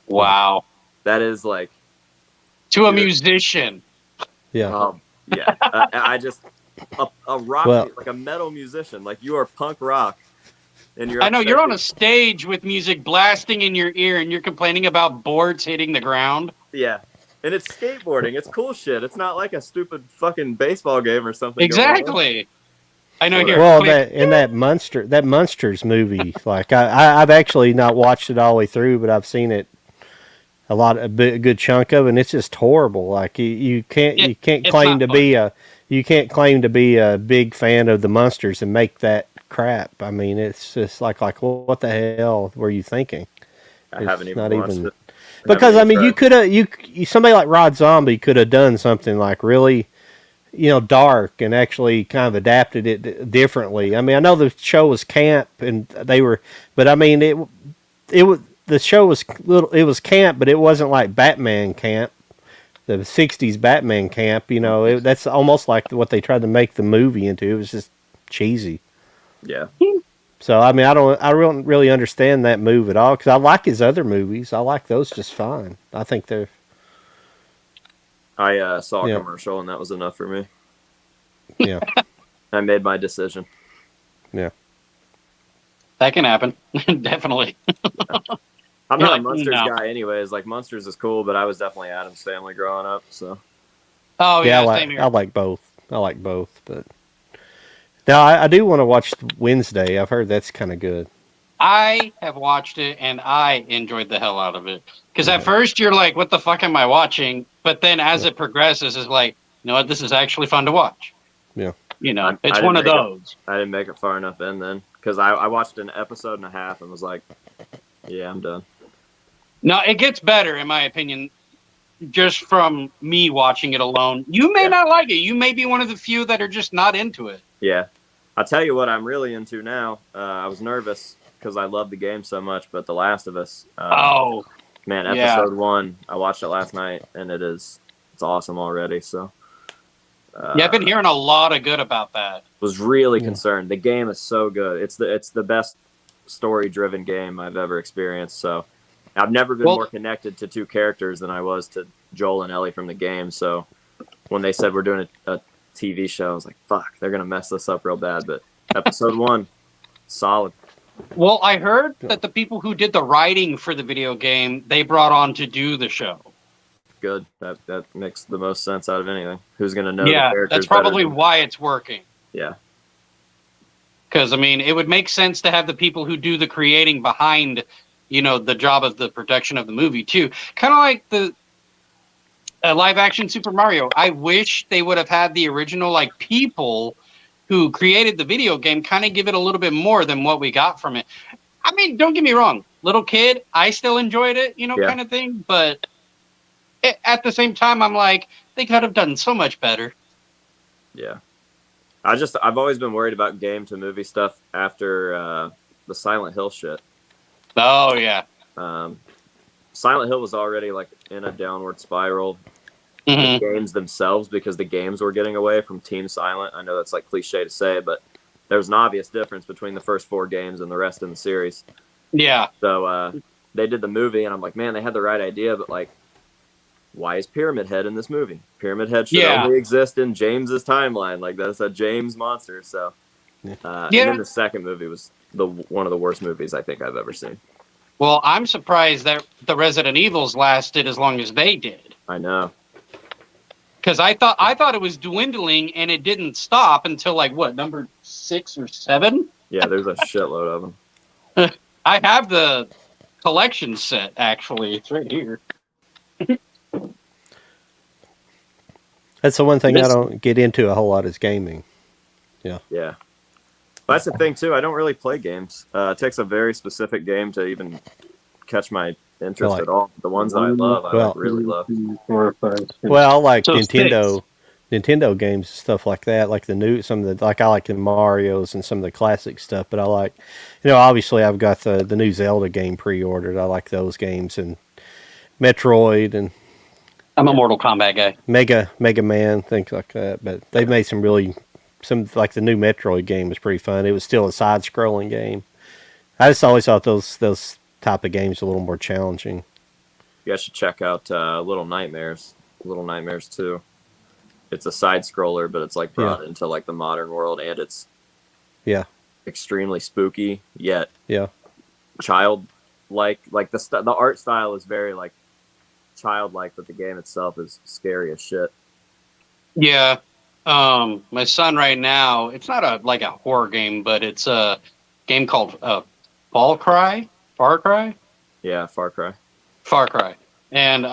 Wow. That is like to a musician. Yeah. Yeah. I just a rock, like a metal musician, like you are punk rock. And I know you're on a stage with music blasting in your ear, and you're complaining about boards hitting the ground. Yeah, and it's skateboarding. It's cool shit. It's not like a stupid fucking baseball game or something. Exactly. I know. Here. Well, that Munsters movie, like I've actually not watched it all the way through, but I've seen it a good chunk of it, and it's just horrible. Like you can't claim to be a big fan of the Munsters and make that crap. I mean, it's just like what the hell were you thinking? I haven't even watched it. Because I mean, you could have somebody like Rod Zombie could have done something like really, dark and actually kind of adapted it differently. I mean, I know the show was camp and but I mean the show was it was camp, but it wasn't like Batman camp, the '60s Batman camp. That's almost like what they tried to make the movie into. It was just cheesy. Yeah. So I mean, I don't really understand that move at all because I like his other movies. I like those just fine. I think they're. I saw a commercial and that was enough for me. Yeah. I made my decision. Yeah. That can happen. Definitely. I'm not a Munsters guy anyways. Like Munsters is cool, but I was definitely Addams Family growing up. So. Oh yeah, I like both. But. Now, I do want to watch Wednesday. I've heard that's kind of good. I have watched it, and I enjoyed the hell out of it. Because at first, you're like, what the fuck am I watching? But then as it progresses, it's like, you know what? This is actually fun to watch. Yeah. It's one of those. I didn't make it far enough in then. Because I watched an episode and a half and was like, yeah, I'm done. No, it gets better, in my opinion, just from me watching it alone. You may not like it. You may be one of the few that are just not into it. Yeah. I'll tell you what I'm really into now. I was nervous because I love the game so much, but The Last of Us. Man, episode 1, I watched it last night, and it's awesome already. So. I've been hearing a lot of good about that. Was really concerned. The game is so good. It's the best story-driven game I've ever experienced. So I've never been more connected to two characters than I was to Joel and Ellie from the game. So when they said we're doing a TV show, I was like, fuck, they're gonna mess this up real bad. But episode 1, solid. Well, I heard that the people who did the writing for the video game, they brought on to do the show. Good. That makes the most sense out of anything. Who's gonna know the characters? That's probably why it's working. Yeah. Because I mean, it would make sense to have the people who do the creating behind, the job of the production of the movie too. Kind of like the live action Super Mario. I wish they would have had the original people who created the video game kind of give it a little bit more than what we got from it. I mean, don't get me wrong, little kid, I still enjoyed it, kind of thing. But at the same time, I'm like, they could have done so much better. Yeah. I've always been worried about game to movie stuff after the Silent Hill shit. Oh yeah. Silent Hill was already in a downward spiral. Mm-hmm. The games themselves, because the games were getting away from Team Silent. I know that's cliche to say, but there's an obvious difference between the first 4 games and the rest in the series. Yeah. So they did the movie, and I'm like, man, they had the right idea, but why is Pyramid Head in this movie? Pyramid Head should only exist in James's timeline. That's a James monster. So, and then the second movie was one of the worst movies I think I've ever seen. Well, I'm surprised that the Resident Evils lasted as long as they did. I know. Because I thought it was dwindling, and it didn't stop until like what, number 6 or 7? Yeah, there's a shitload of them. I have the collection set actually. It's right here. That's the one thing I don't get into a whole lot is gaming. Yeah. Well, that's the thing too. I don't really play games. It takes a very specific game to even catch my interest at all. The ones that I love, I really love. 4, 5, 6. Well, I like So Nintendo games and stuff like that. Like I like the Marios and some of the classic stuff. But I like, obviously I've got the new Zelda game pre-ordered. I like those games and Metroid and. I'm a Mortal Kombat guy. Mega Man, things like that. But they've made some like the new Metroid game was pretty fun. It was still a side-scrolling game. I just always thought those type of games were a little more challenging. You guys should check out Little Nightmares. Little Nightmares 2. It's a side-scroller, but it's like brought into like the modern world, and it's extremely spooky yet childlike. Like the art style is very like childlike, but the game itself is scary as shit. Yeah. My son right now, it's not a horror game, but it's a game called Far Cry. Yeah, Far Cry. And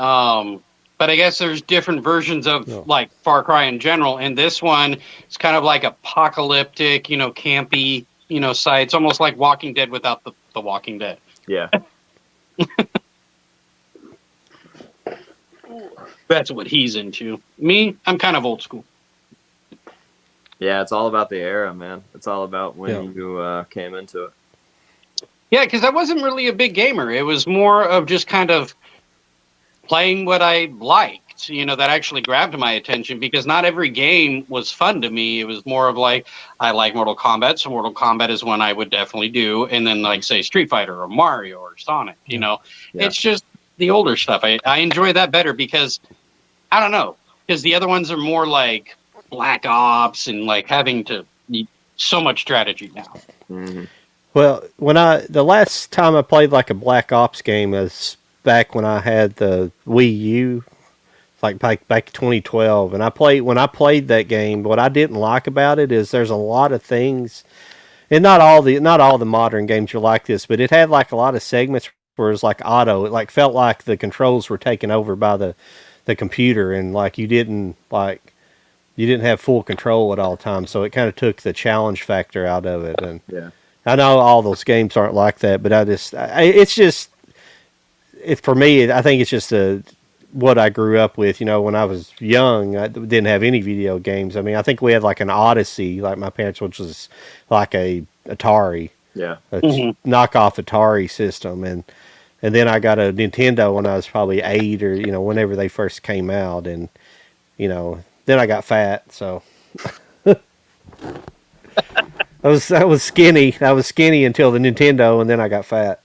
but I guess there's different versions of like Far Cry in general, and this one is kind of like apocalyptic, campy, side. It's almost like Walking Dead without the Walking Dead. Yeah. That's what he's into. Me, I'm kind of old school. Yeah, it's all about the era, man. It's all about when you came into it. Yeah, because I wasn't really a big gamer. It was more of just kind of playing what I liked, that actually grabbed my attention, because not every game was fun to me. It was more of like, I like Mortal Kombat, so Mortal Kombat is one I would definitely do. And then like, say, Street Fighter or Mario or Sonic, It's just the older stuff. I enjoy that better because, I don't know, because the other ones are more like Black Ops and like having to so much strategy now. Mm-hmm. Well, the last time I played like a Black Ops game was back when I had the Wii U, like back in 2012, and when I played that game, what I didn't like about it is there's a lot of things, and not all the modern games are like this, but it had like a lot of segments where it was like auto. It like felt like the controls were taken over by the computer, and like you didn't have full control at all times, so it kind of took the challenge factor out of it. And I know all those games aren't like that, but for me, I think it's just what I grew up with. When I was young, I didn't have any video games. I mean, I think we had like an Odyssey, like my parents, which was like a Atari, knockoff Atari system, and then I got a Nintendo when I was probably 8 or whenever they first came out, and then I got fat, so I was skinny. I was skinny until the Nintendo, and then I got fat.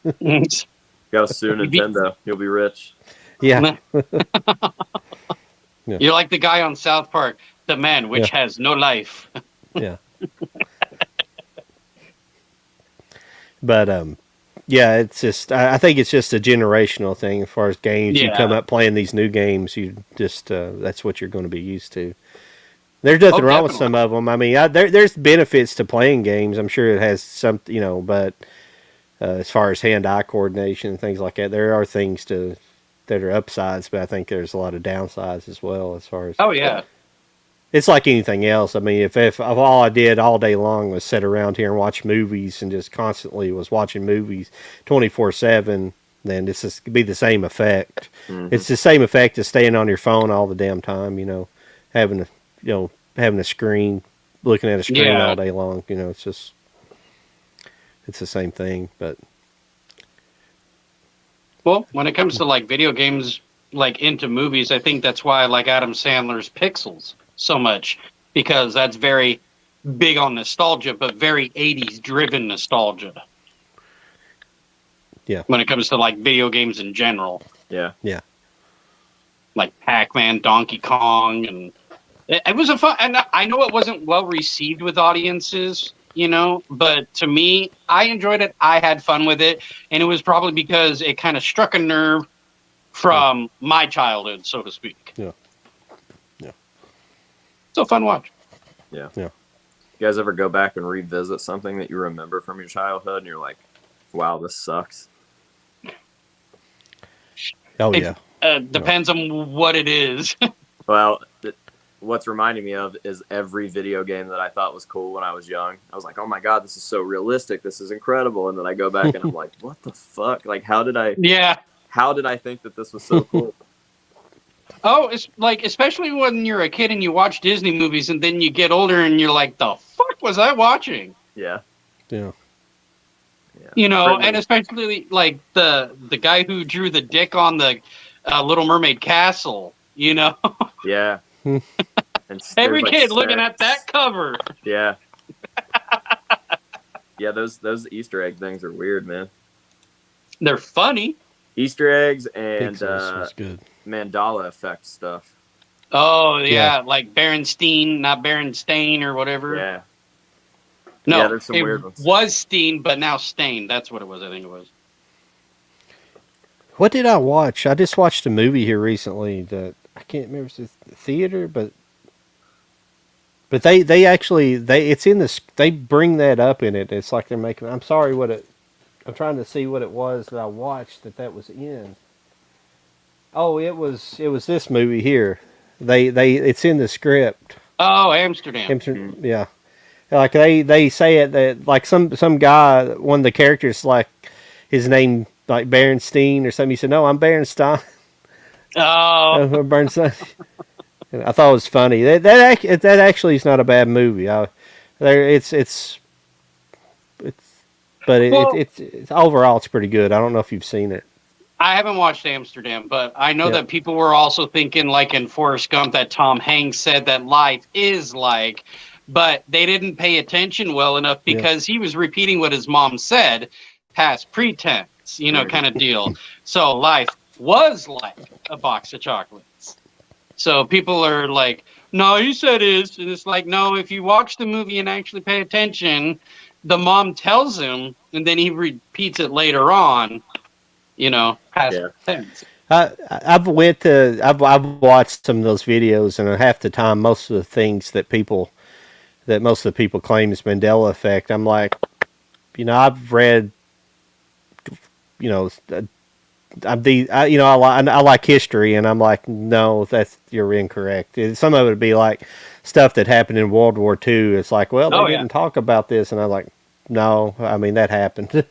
Got to sue Nintendo. You'll be rich. Yeah. You're like the guy on South Park, the man which has no life. Yeah. But it's just I think it's just a generational thing as far as games. You come up playing these new games, you just that's what you're going to be used to. There's nothing wrong with some of them. I mean, there's benefits to playing games. I'm sure it has some, but as far as hand-eye coordination and things like that, there are things that are upsides, but I think there's a lot of downsides as well as far as... Oh, yeah. It's like anything else. I mean, if all I did all day long was sit around here and watch movies and just constantly was watching movies 24/7, then this is be the same effect. Mm-hmm. It's the same effect as staying on your phone all the damn time, having a screen, looking at a screen all day long. It's the same thing. But well, when it comes to like video games, like into movies, I think that's why I like Adam Sandler's Pixels so much, because that's very big on nostalgia, but very 80s driven nostalgia. Yeah. When it comes to like video games in general. Yeah. Yeah. Like Pac-Man, Donkey Kong, and it was a fun. And I know it wasn't well received with audiences, you know, but to me, I enjoyed it. I had fun with it, and it was probably because it kind of struck a nerve from my childhood, so to speak. Yeah. Yeah. So fun watch. Yeah. Yeah. You guys ever go back and revisit something that you remember from your childhood and you're like, wow, this sucks? Oh, It, yeah. depends on what it is. Well, what's reminding me of is every video game that I thought was cool when I was young. I was like, oh my God, this is so realistic. This is incredible. And then I go back and I'm like, what the fuck? Like, how did I think that this was so cool? Oh, it's like, especially when you're a kid and you watch Disney movies and then you get older and you're like, the fuck was I watching? Yeah. Yeah. You know, and especially like the guy who drew the dick on the Little Mermaid castle, you know? Yeah. And every kid looking at that cover. Yeah. Yeah, those Easter egg things are weird, man. They're funny. Easter eggs and good. Mandela effect stuff. Oh, yeah, like Berenstein, not Berenstain or whatever. Yeah. No, yeah, there's some weird ones. Was Steen, but now Stain. That's what it was, I think it was. What did I watch? I just watched a movie here recently that I can't remember if it's the theater, but they actually it's in this, they bring that up in it. It's like they're making, I'm trying to see what it was that I watched that was in. Oh, it was this movie here. It's in the script. Oh, Amsterdam. Yeah. Like they say it that like some guy, one of the characters, like his name like Berenstein or something. He said, "No, I'm Berenstein." Oh, Bernstein. I thought it was funny. That actually is not a bad movie. It's overall it's pretty good. I don't know if you've seen it. I haven't watched Amsterdam, but I know that people were also thinking, like in Forrest Gump, that Tom Hanks said that life is like, but they didn't pay attention well enough because he was repeating what his mom said, past pretense, you know, kind of deal. So life was like a box of chocolates. So people are like, no, you said is. And it's like, no, if you watch the movie and actually pay attention, the mom tells him, and then he repeats it later on. You know, past tense. I've watched some of those videos, and half the time, most of the things that most of the people claim is Mandela effect. I'm like, you know, I've read, you know, I like history, and I'm like, no, you're incorrect. Some of it would be like stuff that happened in World War II. It's like, well, they didn't talk about this, and I'm like, no, I mean that happened.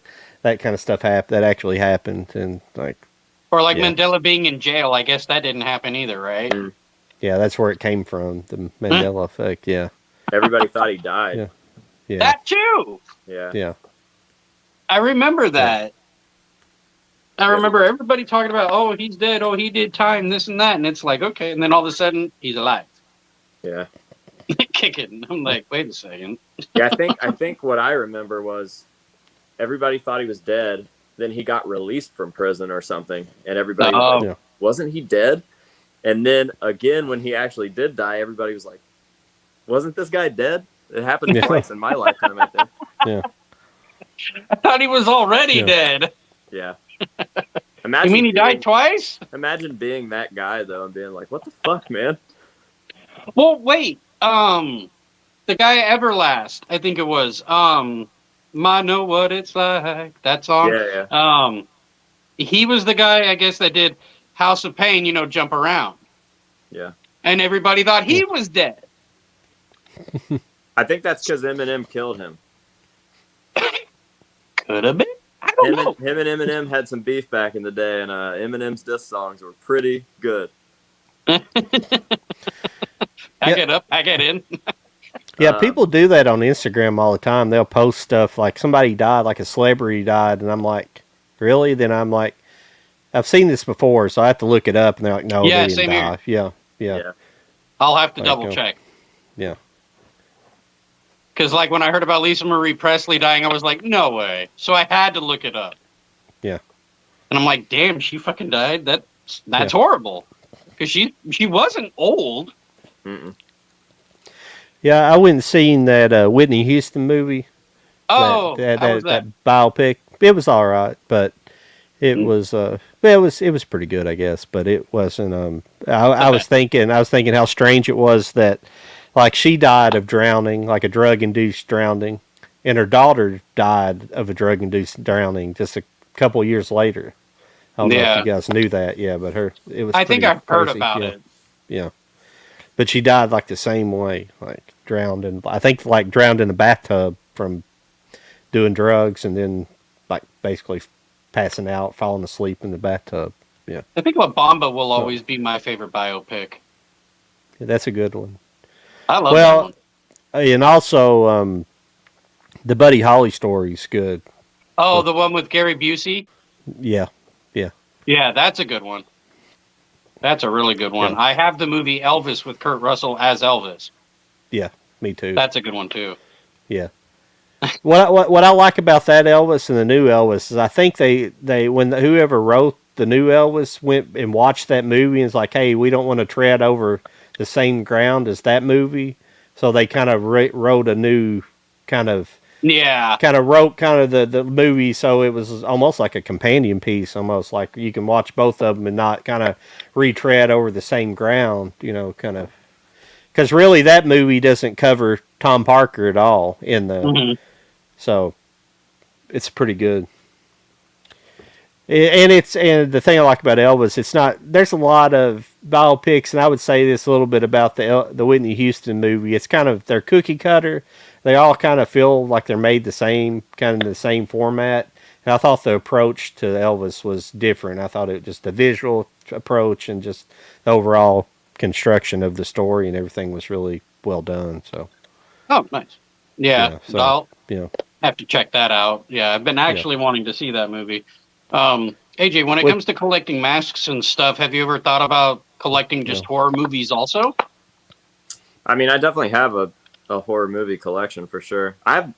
That kind of stuff that actually happened, and like, or like Mandela being in jail. I guess that didn't happen either, right? Yeah, that's where it came from, the Mandela effect. Yeah, everybody thought he died. Yeah, that too. Yeah. I remember that. I remember everybody talking about, oh, he's dead. Oh, he did time, this and that, and it's like, okay, and then all of a sudden he's alive. Yeah. Kicking. I'm like, wait a second. Yeah, I think what I remember was, everybody thought he was dead. Then he got released from prison or something, and everybody was like, wasn't he dead? And then again, when he actually did die, everybody was like, wasn't this guy dead? It happened twice in my lifetime, I think. Yeah. I thought he was already dead. Yeah. You mean he died twice? Imagine being that guy though, and being like, what the fuck, man? Well, wait. The guy Everlast, I think it was. I know what it's like. That song. Yeah. He was the guy, I guess, that did House of Pain, you know, Jump Around. Yeah. And everybody thought he was dead. I think that's because Eminem killed him. Could have been. I don't know. Him and Eminem had some beef back in the day, and Eminem's diss songs were pretty good. Pack it up, pack it in. Yeah, people do that on Instagram all the time. They'll post stuff like somebody died, like a celebrity died, and I'm like, really? Then I'm like, I've seen this before, so I have to look it up, and they're like, no, they didn't die. Yeah. I'll have to double check. Yeah. Because like when I heard about Lisa Marie Presley dying, I was like, no way. So I had to look it up. Yeah. And I'm like, damn, she fucking died? That's horrible. Because she wasn't old. Mm-mm. Yeah, I went and seen that Whitney Houston movie Oh, how was That that? biopic. It was all right, but it Mm. was it was pretty good, I guess. But it wasn't. I Okay. was thinking how strange it was that like she died of drowning, like a drug induced drowning, and her daughter died of a drug induced drowning just a couple years later. I don't know if you Yeah, guys knew that. Yeah, but it was I think pretty I've heard crazy. about Yeah, it. yeah. But she died like the same way, like drowned in. I think like drowned in a bathtub from doing drugs, and then like basically passing out, falling asleep in the bathtub. Yeah, I think La Bamba will so always be my favorite biopic. yeah, that's a good one. I love that Well, one. and also the Buddy Holly story's good. Oh, With the one with Gary Busey. yeah, yeah, Yeah, that's a good one. That's a really good yeah, one. I have the movie Elvis with Kurt Russell as Elvis. yeah. Me too. That's a good one too. Yeah. What I like about that Elvis and the new Elvis is I think they when whoever wrote the new Elvis went and watched that movie and is like, hey, we don't want to tread over the same ground as that movie, so they kind of wrote a new kind of Yeah. wrote kind of the movie so it was almost like a companion piece, almost like you can watch both of them and not kind of retread over the same ground, kind of because really that movie doesn't cover Tom Parker at all in the Hmm. so it's pretty good. And the thing I like about Elvis, it's not. There's a lot of biopics, and I would say this a little bit about the Whitney Houston movie. It's kind of they're cookie cutter. They all kind of feel like they're made the same, kind of the same format. And I thought the approach to Elvis was different. I thought it just the visual approach and just the overall construction of the story and everything was really well done. So Oh, nice. Yeah, yeah, so I'll yeah, have to check that out. Yeah, I've been yeah. actually wanting to see that movie. AJ, when it With comes to collecting masks and stuff, have you ever thought about collecting yeah. just horror movies also? I mean, I definitely have a horror movie collection for sure. I have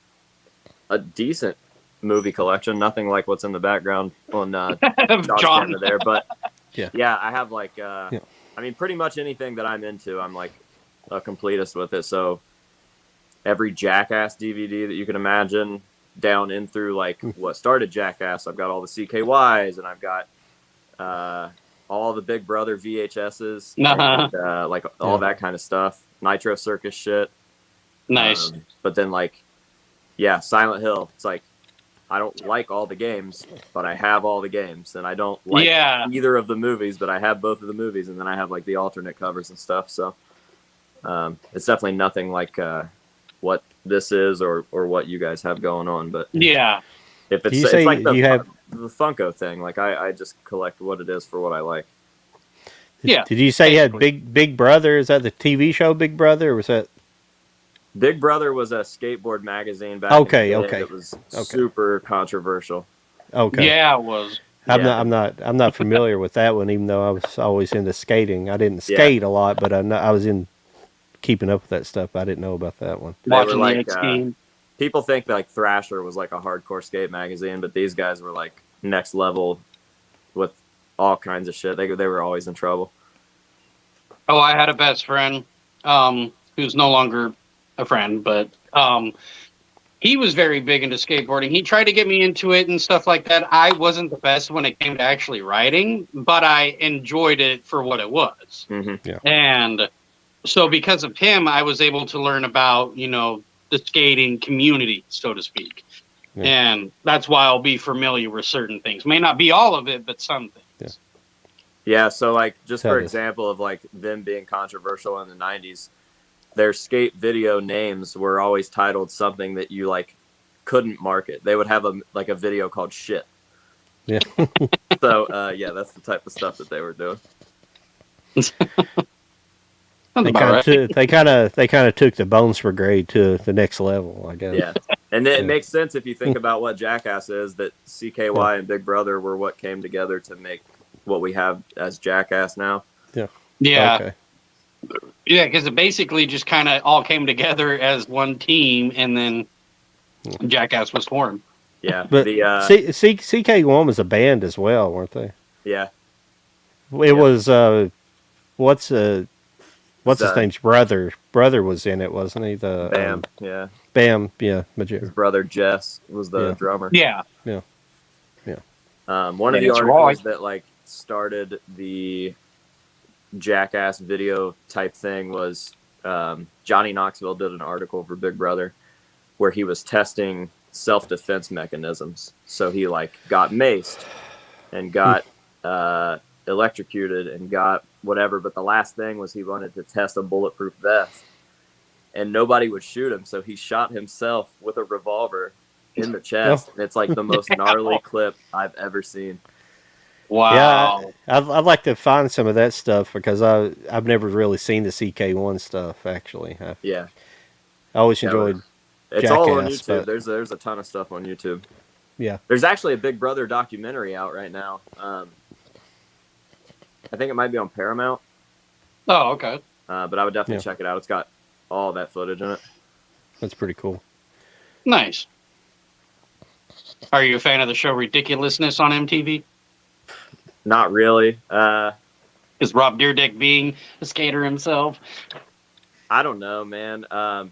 a decent movie collection, nothing like what's in the background on John's John. camera there, but Yeah. yeah, I have like Yeah. I mean, pretty much anything that I'm into, I'm like a completist with it. So every Jackass DVD that you can imagine, down in through like what started Jackass, I've got all the CKYs, and I've got all the Big Brother VHSs, Uh-huh. and like all that kind of stuff, Nitro Circus shit. Nice. But then like, yeah, Silent Hill. It's like I don't like all the games, but I have all the games, and I don't like Yeah. either of the movies, but I have both of the movies, and then I have like the alternate covers and stuff. So it's definitely nothing like what this is or what you guys have going on. But Yeah. if it's, Do you it's say like you have? the Funko thing, like I just collect what it is for what I like. Yeah. Did you say you had basically. Big Brother? Is that the TV show Big Brother, or was that? Big Brother was a skateboard magazine back Okay, in the day. okay, It was okay. super controversial. Okay. Yeah, it was. Yeah. I'm not familiar with that one, even though I was always into skating. I didn't Yeah. skate a lot, but I was in keeping up with that stuff. I didn't know about that one. They were Watching like the X game. people think that like Thrasher was like a hardcore skate magazine, but these guys were like next level with all kinds of shit. They were always in trouble. Oh, I had a best friend who's no longer a friend, but he was very big into skateboarding. He tried to get me into it and stuff like that. I wasn't the best when it came to actually riding, but I enjoyed it for what it was. Mm-hmm. And so because of him, I was able to learn about, the skating community, so to speak. Yeah. And that's why I'll be familiar with certain things. May not be all of it, but some things. Yeah, so like just Tell for us. example of like them being controversial in the 90s, their skate video names were always titled something that you like couldn't market. They would have a video called shit. Yeah. So yeah, that's the type of stuff that they were doing. Sounds about right. They kind of took the Bones Brigade to the next level, I guess. Yeah. And then it Yeah. makes sense if you think about what Jackass is, that CKY and Big Brother were what came together to make what we have as Jackass now. Yeah. Okay. Yeah, because it basically just kind of all came together as one team, and then Jackass was formed. Yeah. But The CK1 was a band as well, weren't they? yeah. It was what's his Zug. name's brother brother was in it, wasn't he? The Bam, yeah. Bam, yeah, His brother Jess was the Yeah. drummer. Yeah. yeah, yeah. One of the That's articles right. that like started the Jackass video type thing was Johnny Knoxville did an article for Big Brother where he was testing self-defense mechanisms. So he like got maced and got electrocuted and got whatever, but the last thing was he wanted to test a bulletproof vest, and nobody would shoot him, so he shot himself with a revolver in the chest. And it's like the most gnarly clip I've ever seen. Wow. Yeah, I'd like to find some of that stuff because I've never really seen the CK1 stuff actually. Yeah, I always enjoyed it's Jackass, all on YouTube. but There's a ton of stuff on YouTube. yeah, There's actually a Big Brother documentary out right now. I think it might be on Paramount. Oh, okay. But I would definitely check it out. It's got all that footage in it. that's pretty cool. Nice. Are you a fan of the show Ridiculousness on MTV? Not really. Is Rob Dyrdek being a skater himself? I don't know, man. I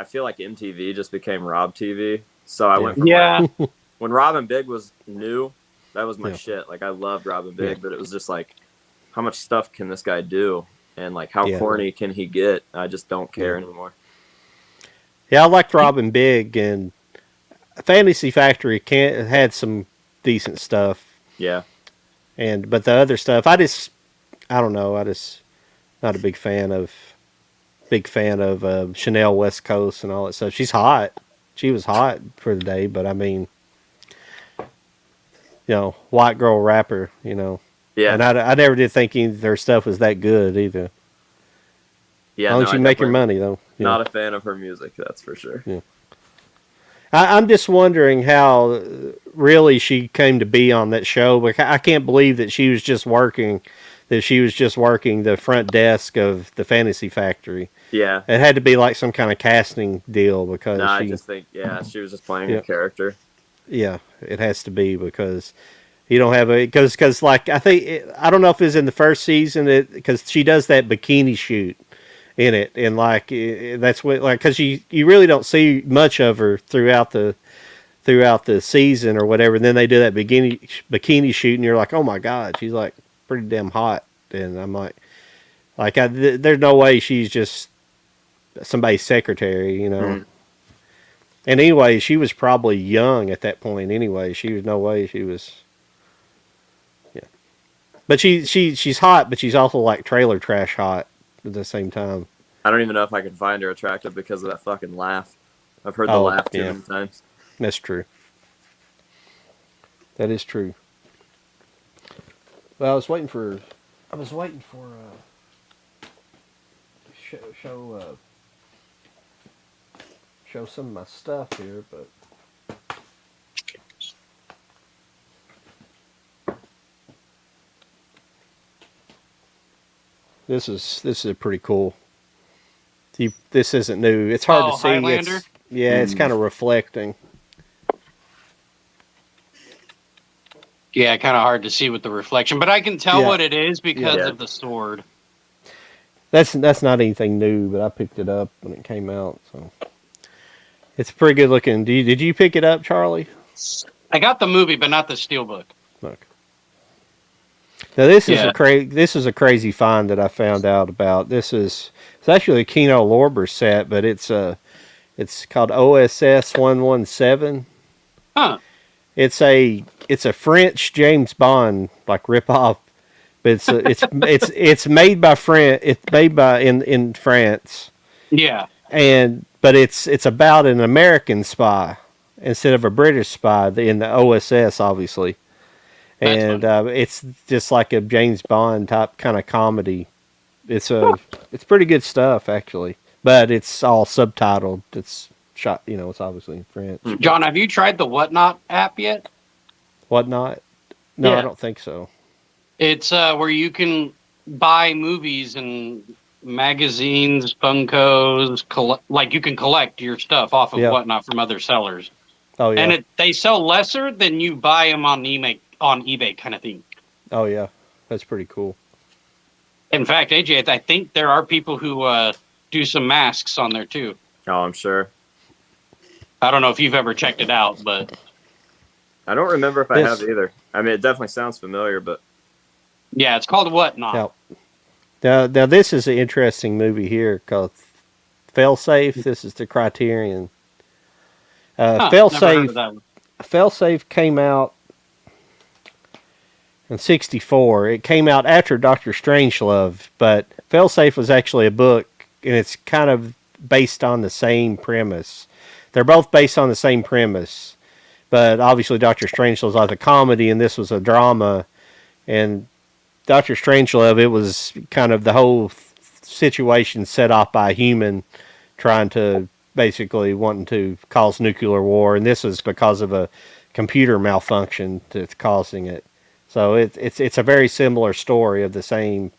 feel like MTV just became Rob TV. So I went from when Rob and Big was new, that was my shit. Like I loved Rob and Big, but it was just like, how much stuff can this guy do? And like, how corny can he get? I just don't care anymore. Yeah, I liked Robin Big, and Fantasy Factory had some decent stuff. Yeah. But the other stuff, I don't know. I just not a big fan of Chanel West Coast and all that stuff. She's hot. She was hot for the day, but I mean, white girl rapper, Yeah. And I never did think any of their stuff was that good either. Yeah. As long as you make your money, though. Not a fan of her music, that's for sure. Yeah. I'm just wondering how really she came to be on that show. But I can't believe that she was just working the front desk of the Fantasy Factory. Yeah. It had to be like some kind of casting deal because I just think, she was just playing a character. Yeah, it has to be because you don't have because like I don't know if it was in the first season because she does that bikini shoot in it, and like that's what because you really don't see much of her throughout the season or whatever. And then they do that bikini shoot, and you're like, oh my god, she's like pretty damn hot. And I'm like there's no way she's just somebody's secretary, Mm. And anyway, she was probably young at that point. Anyway, she was no way she was. Yeah, but she's hot, but she's also like trailer trash hot at the same time. I don't even know if I can find her attractive because of that fucking laugh. I've heard the laugh too many times. That's true. That is true. Well, I was waiting for show some of my stuff here, but this is a pretty cool. This isn't new. It's hard to see. Highlander? It's kind of reflecting. Yeah, kind of hard to see with the reflection, but I can tell what it is because of the sword. That's not anything new, but I picked it up when it came out, so it's pretty good looking. Did you pick it up, Charlie? I got the movie, but not the steelbook. Look. Now this is a crazy find that I found out about. It's actually a Kino Lorber set, but it's called OSS 117. Huh. It's a French James Bond like ripoff, but it's made by in France. Yeah. But it's about an American spy instead of a British spy in the OSS, obviously. And it's just like a James Bond type kind of comedy. It's pretty good stuff actually, but it's all subtitled. It's shot, it's obviously in French. John, have you tried the Whatnot app yet? Whatnot? No, I don't think so. It's where you can buy movies and magazines, Funkos, like you can collect your stuff off of Whatnot from other sellers. Oh yeah. And they sell lesser than you buy them on eBay kind of thing. Oh yeah, that's pretty cool. In fact, AJ, I think there are people who do some masks on there too. Oh, I'm sure. I don't know if you've ever checked it out, but I don't remember if I This- have either. I mean, it definitely sounds familiar, but yeah, it's called Whatnot. Now this is an interesting movie here called Failsafe. This is the Criterion. Huh, never heard of that one. Failsafe came out in '64. It came out after Doctor Strangelove, but Failsafe was actually a book, and it's kind of based on the same premise. They're both based on the same premise, but obviously Doctor Strangelove was like a comedy, and this was a drama. And Doctor Strangelove, it was kind of the whole situation set off by a human trying to basically wanting to cause nuclear war, and this is because of a computer malfunction that's causing it. So it's a very similar story of the same.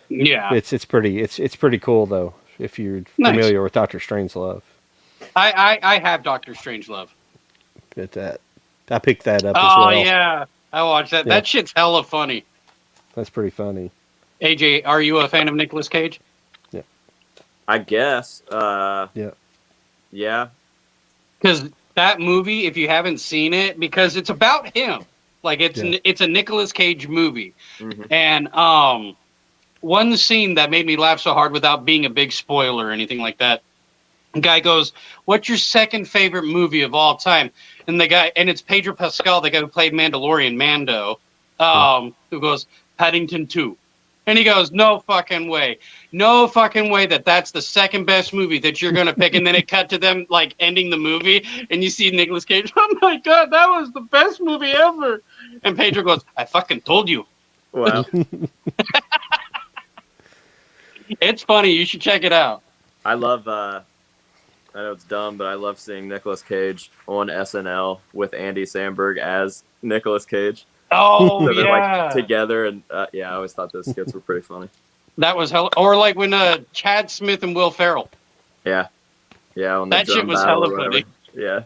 Yeah, It's pretty cool though if you're Nice. familiar with Doctor Strangelove. I have Doctor Strangelove. But I picked that up as Oh well. yeah, I watched that. Yeah. That shit's hella funny. That's pretty funny. AJ, are you a fan of Nicolas Cage? I guess. Yeah. Yeah. Because that movie, if you haven't seen it, because it's about him. Like Yeah. it's a Nicolas Cage movie. Mhm. And one scene that made me laugh so hard without being a big spoiler or anything like that. The guy goes, "What's your second favorite movie of all time?" And it's Pedro Pascal, the guy who played Mandalorian, Mando, who goes, "Paddington 2." And he goes, "No fucking way. No fucking way that's the second best movie that you're going to pick." And then it cut to them like ending the movie and you see Nicolas Cage, "Oh my God, that was the best movie ever." And Pedro goes, "I fucking told you." Wow. It's funny. You should check it out. I love. I know it's dumb, but I love seeing Nicolas Cage on SNL with Andy Samberg as Nicolas Cage. Oh, So they're yeah. like together, and yeah, I always thought those skits were pretty funny. That was hell. Or like when Chad Smith and Will Ferrell. Yeah, yeah. On the That shit drum was battle hella or whatever. funny. Yeah.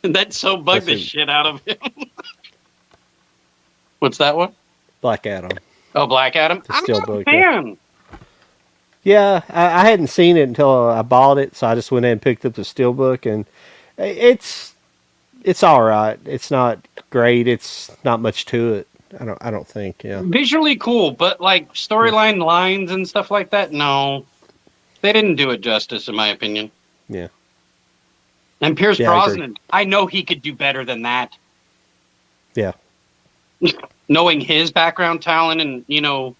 That so bugged the Listen. shit out of him. What's that one? Black Adam. Oh, Black Adam. The I'm not a Steelbook, yeah. fan. Yeah, I hadn't seen it until I bought it, so I just went in and picked up the Steelbook, and it's all right. It's not great. It's not much to it. I don't think. Yeah. Visually cool, but like storyline lines and stuff like that, no. They didn't do it justice, in my opinion. Yeah. And Pierce Yeah, I agree. Brosnan, I know he could do better than that. Yeah. Knowing his background talent and,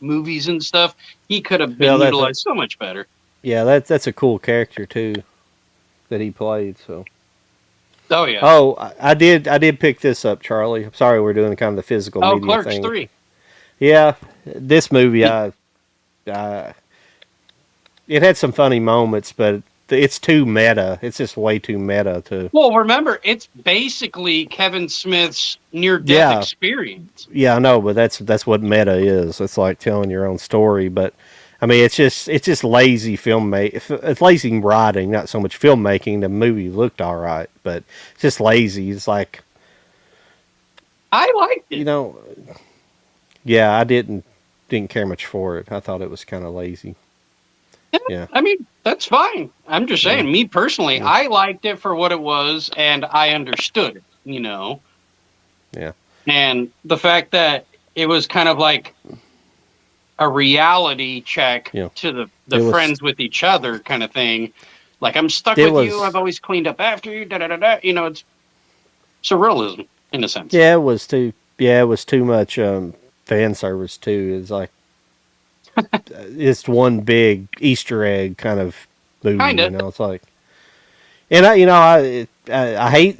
movies and stuff, he could have been Yeah, utilized so much better. Yeah, that's a cool character too that he played. So. Oh, yeah. Oh, I did pick this up, Charlie. I'm sorry we're doing kind of the physical media Clerks thing. 3. Yeah, this movie, it had some funny moments, but it's too meta. It's just way too meta to. Well, remember, it's basically Kevin Smith's near-death Yeah. experience. Yeah, I know, but that's what meta is. It's like telling your own story. But I mean, it's just lazy It's lazy writing, not so much filmmaking. The movie looked all right, but it's just lazy. It's like, I liked it. Yeah, I didn't care much for it. I thought it was kind of lazy. Yeah. I mean, that's fine. I'm just saying, me personally, I liked it for what it was, and I understood it, Yeah. And the fact that it was kind of like a reality check Yeah. to It the was- friends with each other kind of thing. Like, I'm stuck It with you. was- I've always cleaned up after you. Da-da-da-da. It's surrealism, in a sense. Yeah, it was too. Yeah, it was too much fan service too. It's like it's one big Easter egg kind of movie. Kinda. It's like, and I hate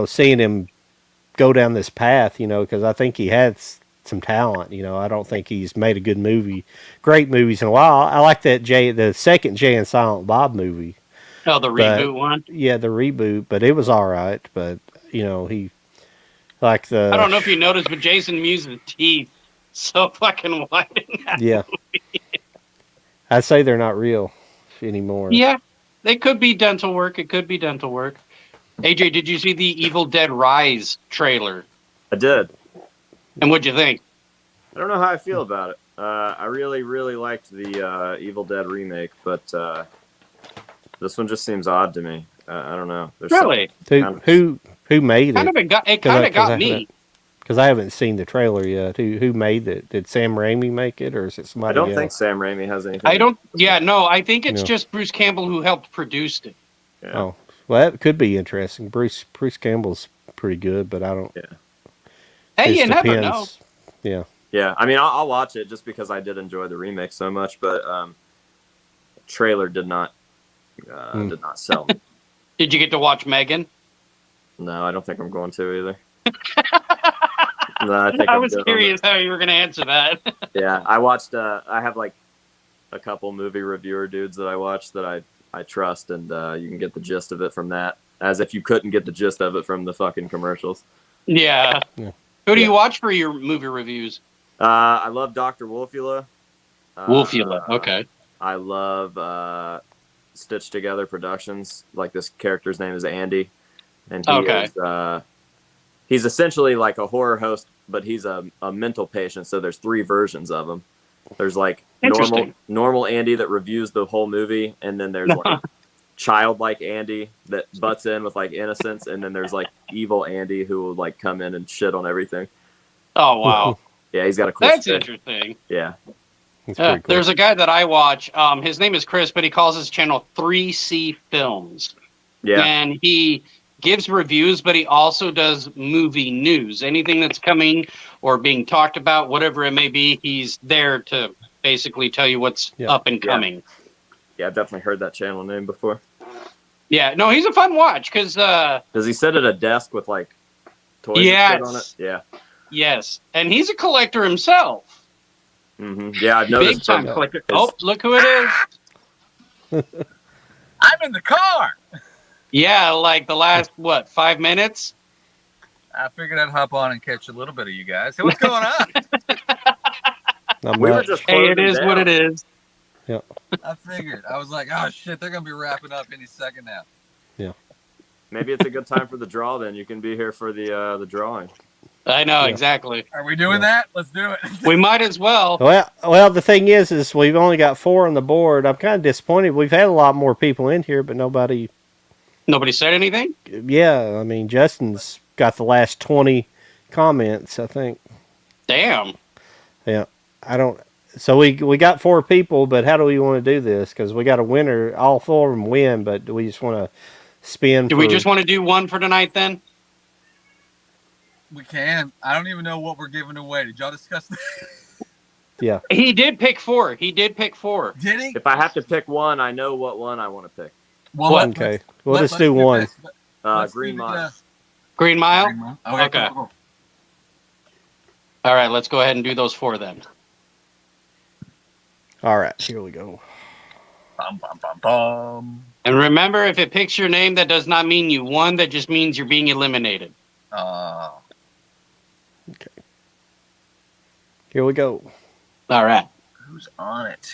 seeing him go down this path. Because I think he had some talent. I don't think he's made a great movies in a while. I like the second Jay and Silent Bob movie. Oh, the reboot one? Yeah, the reboot, but it was all right. But he like the. I don't know if you noticed, but Jason Mewes' teeth so fucking white in that. Yeah. I'd say they're not real anymore. Yeah, they could be dental work. It could be dental work. AJ, did you see the Evil Dead Rise trailer? I did. And what'd you think? I don't know how I feel about it. I really, really liked the Evil Dead remake, but this one just seems odd to me. I don't know. There's Really? Who made Kind it? of it kind of got I me. because I haven't seen the trailer yet. Who made it? Did Sam Raimi make it, or is it I somebody don't think else? Sam Raimi has anything. I don't. Yeah, no. I think it's No. just Bruce Campbell who helped produce it. Yeah. Oh, well, that could be interesting. Bruce Campbell's pretty good, but I don't. Yeah. Hey, It you never depends. know. Yeah. Yeah. I mean, I'll watch it just because I did enjoy the remake so much, but trailer did not sell me. Did you get to watch Megan? No, I don't think I'm going to either. No, I think I I'm was good on curious how you were going to answer that. Yeah, I watched. I have like a couple movie reviewer dudes that I watch that I trust, and you can get the gist of it from that. As if you couldn't get the gist of it from the fucking commercials. Yeah. Yeah. Who do you watch for your movie reviews? I love Dr. Wolfula. Wolfula. Okay. I love Stitched Together Productions. Like this character's name is Andy, and he's essentially like a horror host, but he's a mental patient. So there's 3 versions of him. There's like normal Andy that reviews the whole movie, and then there's like childlike Andy that butts in with like innocence, and then there's like evil Andy who will like come in and shit on everything. Oh wow. Yeah, he's got a cool That's stick. interesting. Yeah. Cool. There's a guy that I watch. His name is Chris, but he calls his channel 3C Films. Yeah. And he gives reviews, but he also does movie news. Anything that's coming or being talked about, whatever it may be, he's there to basically tell you what's up and coming. Yeah, I've definitely heard that channel name before. Yeah, no, he's a fun watch because. Does he sit at a desk with like toys and shit on it? Yeah. Yes, and he's a collector himself. Mm-hmm. Yeah, I've noticed. Big time collector. Oh, look who it is. I'm in the car. Yeah, like the last, 5 minutes? I figured I'd hop on and catch a little bit of you guys. Hey, what's going on? We were just hey, it is down. what it is. Yeah. I figured. I was like, oh, shit, they're going to be wrapping up any second now. Yeah. Maybe it's a good time for the draw then. You can be here for the drawing. I know, exactly. Are we doing that? Let's do it. We might as well. Well, the thing is we've only got 4 on the board. I'm kind of disappointed. We've had a lot more people in here, but nobody said anything? Yeah, I mean, Justin's got the last 20 comments, I think. Damn. Yeah. So we got 4 people, but how do we want to do this? Because we got a winner. All 4 of them win, but do we just want to spin? Do we just want to do one for tonight then? We can. I don't even know what we're giving away. Did y'all discuss that? Yeah. He did pick 4. Did he? If I have to pick one, I know what one I want to pick. Well, okay. We'll just do one. Green Mile. Green Mile? Okay. Cool. All right, let's go ahead and do those 4 then. All right, here we go. Bum, bum, bum, bum. And remember, if it picks your name, that does not mean you won. That just means you're being eliminated. Okay. Here we go. All right. Who's on it?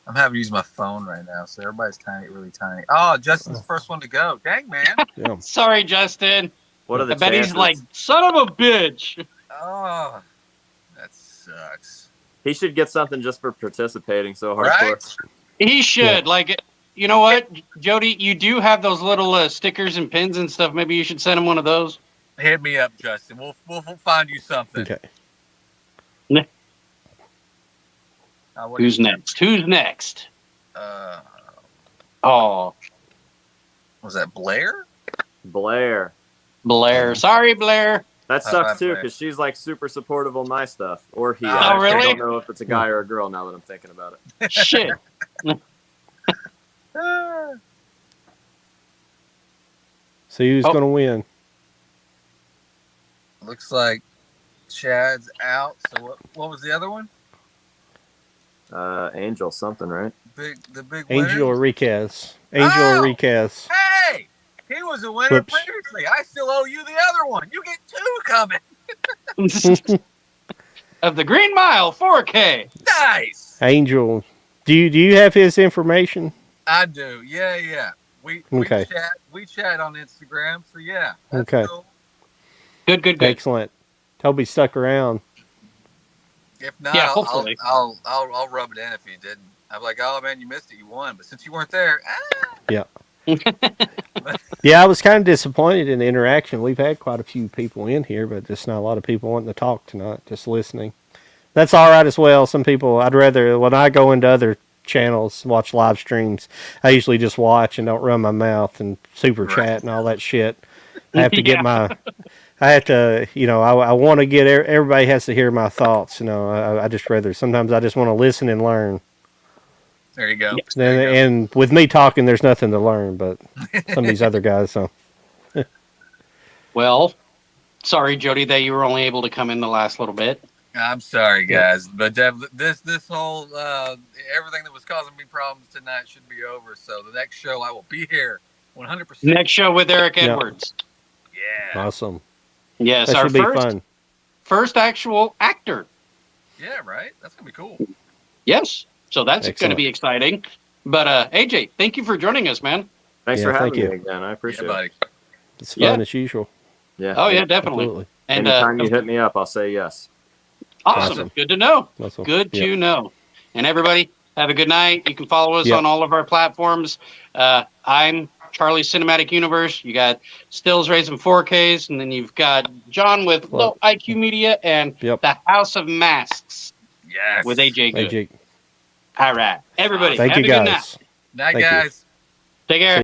I'm having to use my phone right now, so everybody's really tiny. Oh, Justin's the first one to go. Dang, man. Yeah. Sorry, Justin. What are the I bet chances? he's like, son of a bitch. Oh, that sucks. He should get something just for participating so hardcore. Right? He should. Like, you know what, Jody? You do have those little stickers and pins and stuff. Maybe you should send him one of those. Hit me up, Justin. We'll find you something. Okay. Who's next? Oh. Was that Blair? Blair. Sorry, Blair. That sucks too, Blair. because she's like super supportive on my stuff. Or he. Oh, I really? don't know if it's a guy or a girl now that I'm thinking about it. Shit. So who's going to win? Looks like Chad's out. So what was the other one? Angel something, right? The big Angel winner? Enriquez. Angel Enriquez. Hey! He was a winner previously. I still owe you the other one. You get 2 coming. Of the Green Mile 4K. Nice. Angel. Do you have his information? I do. Yeah. We chat on Instagram. So yeah. That's Okay. cool. Good. Excellent. Toby stuck around. If not, Yeah, I'll, hopefully. I'll rub it in if you didn't. I'm like, oh man, you missed it, you won. But since you weren't there, Yeah. Yeah, I was kind of disappointed in the interaction. We've had quite a few people in here, but just not a lot of people wanting to talk tonight, just listening. That's all right as well. Some people, I'd rather, when I go into other channels, watch live streams, I usually just watch and don't run my mouth and super right. chat and all that shit. I have to get Yeah. I have to, I want to get, everybody has to hear my thoughts. I just rather, sometimes I just want to listen and learn. There you go. Yes. There you go. And with me talking, there's nothing to learn, but some of these other guys, so. Well, sorry, Jody, that you were only able to come in the last little bit. I'm sorry, guys, but this whole everything that was causing me problems tonight should be over. So the next show, I will be here, 100%. Next show with Eric Yeah. Edwards. Yeah. Awesome. Yes, That our should be fun. first actual actor. Yeah. Right. That's gonna be cool. Yes, so that's going to Excellent. be exciting. But AJ, thank you for joining us, man. Thanks Yeah, for having thank you. me again. I appreciate Yeah, it. buddy. It's Yeah. fun as usual. Yeah. Oh yeah, definitely. Absolutely. And Anytime you hit me up, I'll say yes. awesome. Awesome. Good to know. Awesome. Good Yep. to know. And everybody, have a good night. You can follow us Yep. on all of our platforms. I'm Charlie Cinematic Universe. You got Stills raising 4Ks, and then you've got John with Low IQ Media and Yep. the House of Masks Yes. with AJ Hey, Good. Jake. All right, everybody, Thank have you a good night. guys. Night, Thank you. guys. Take care.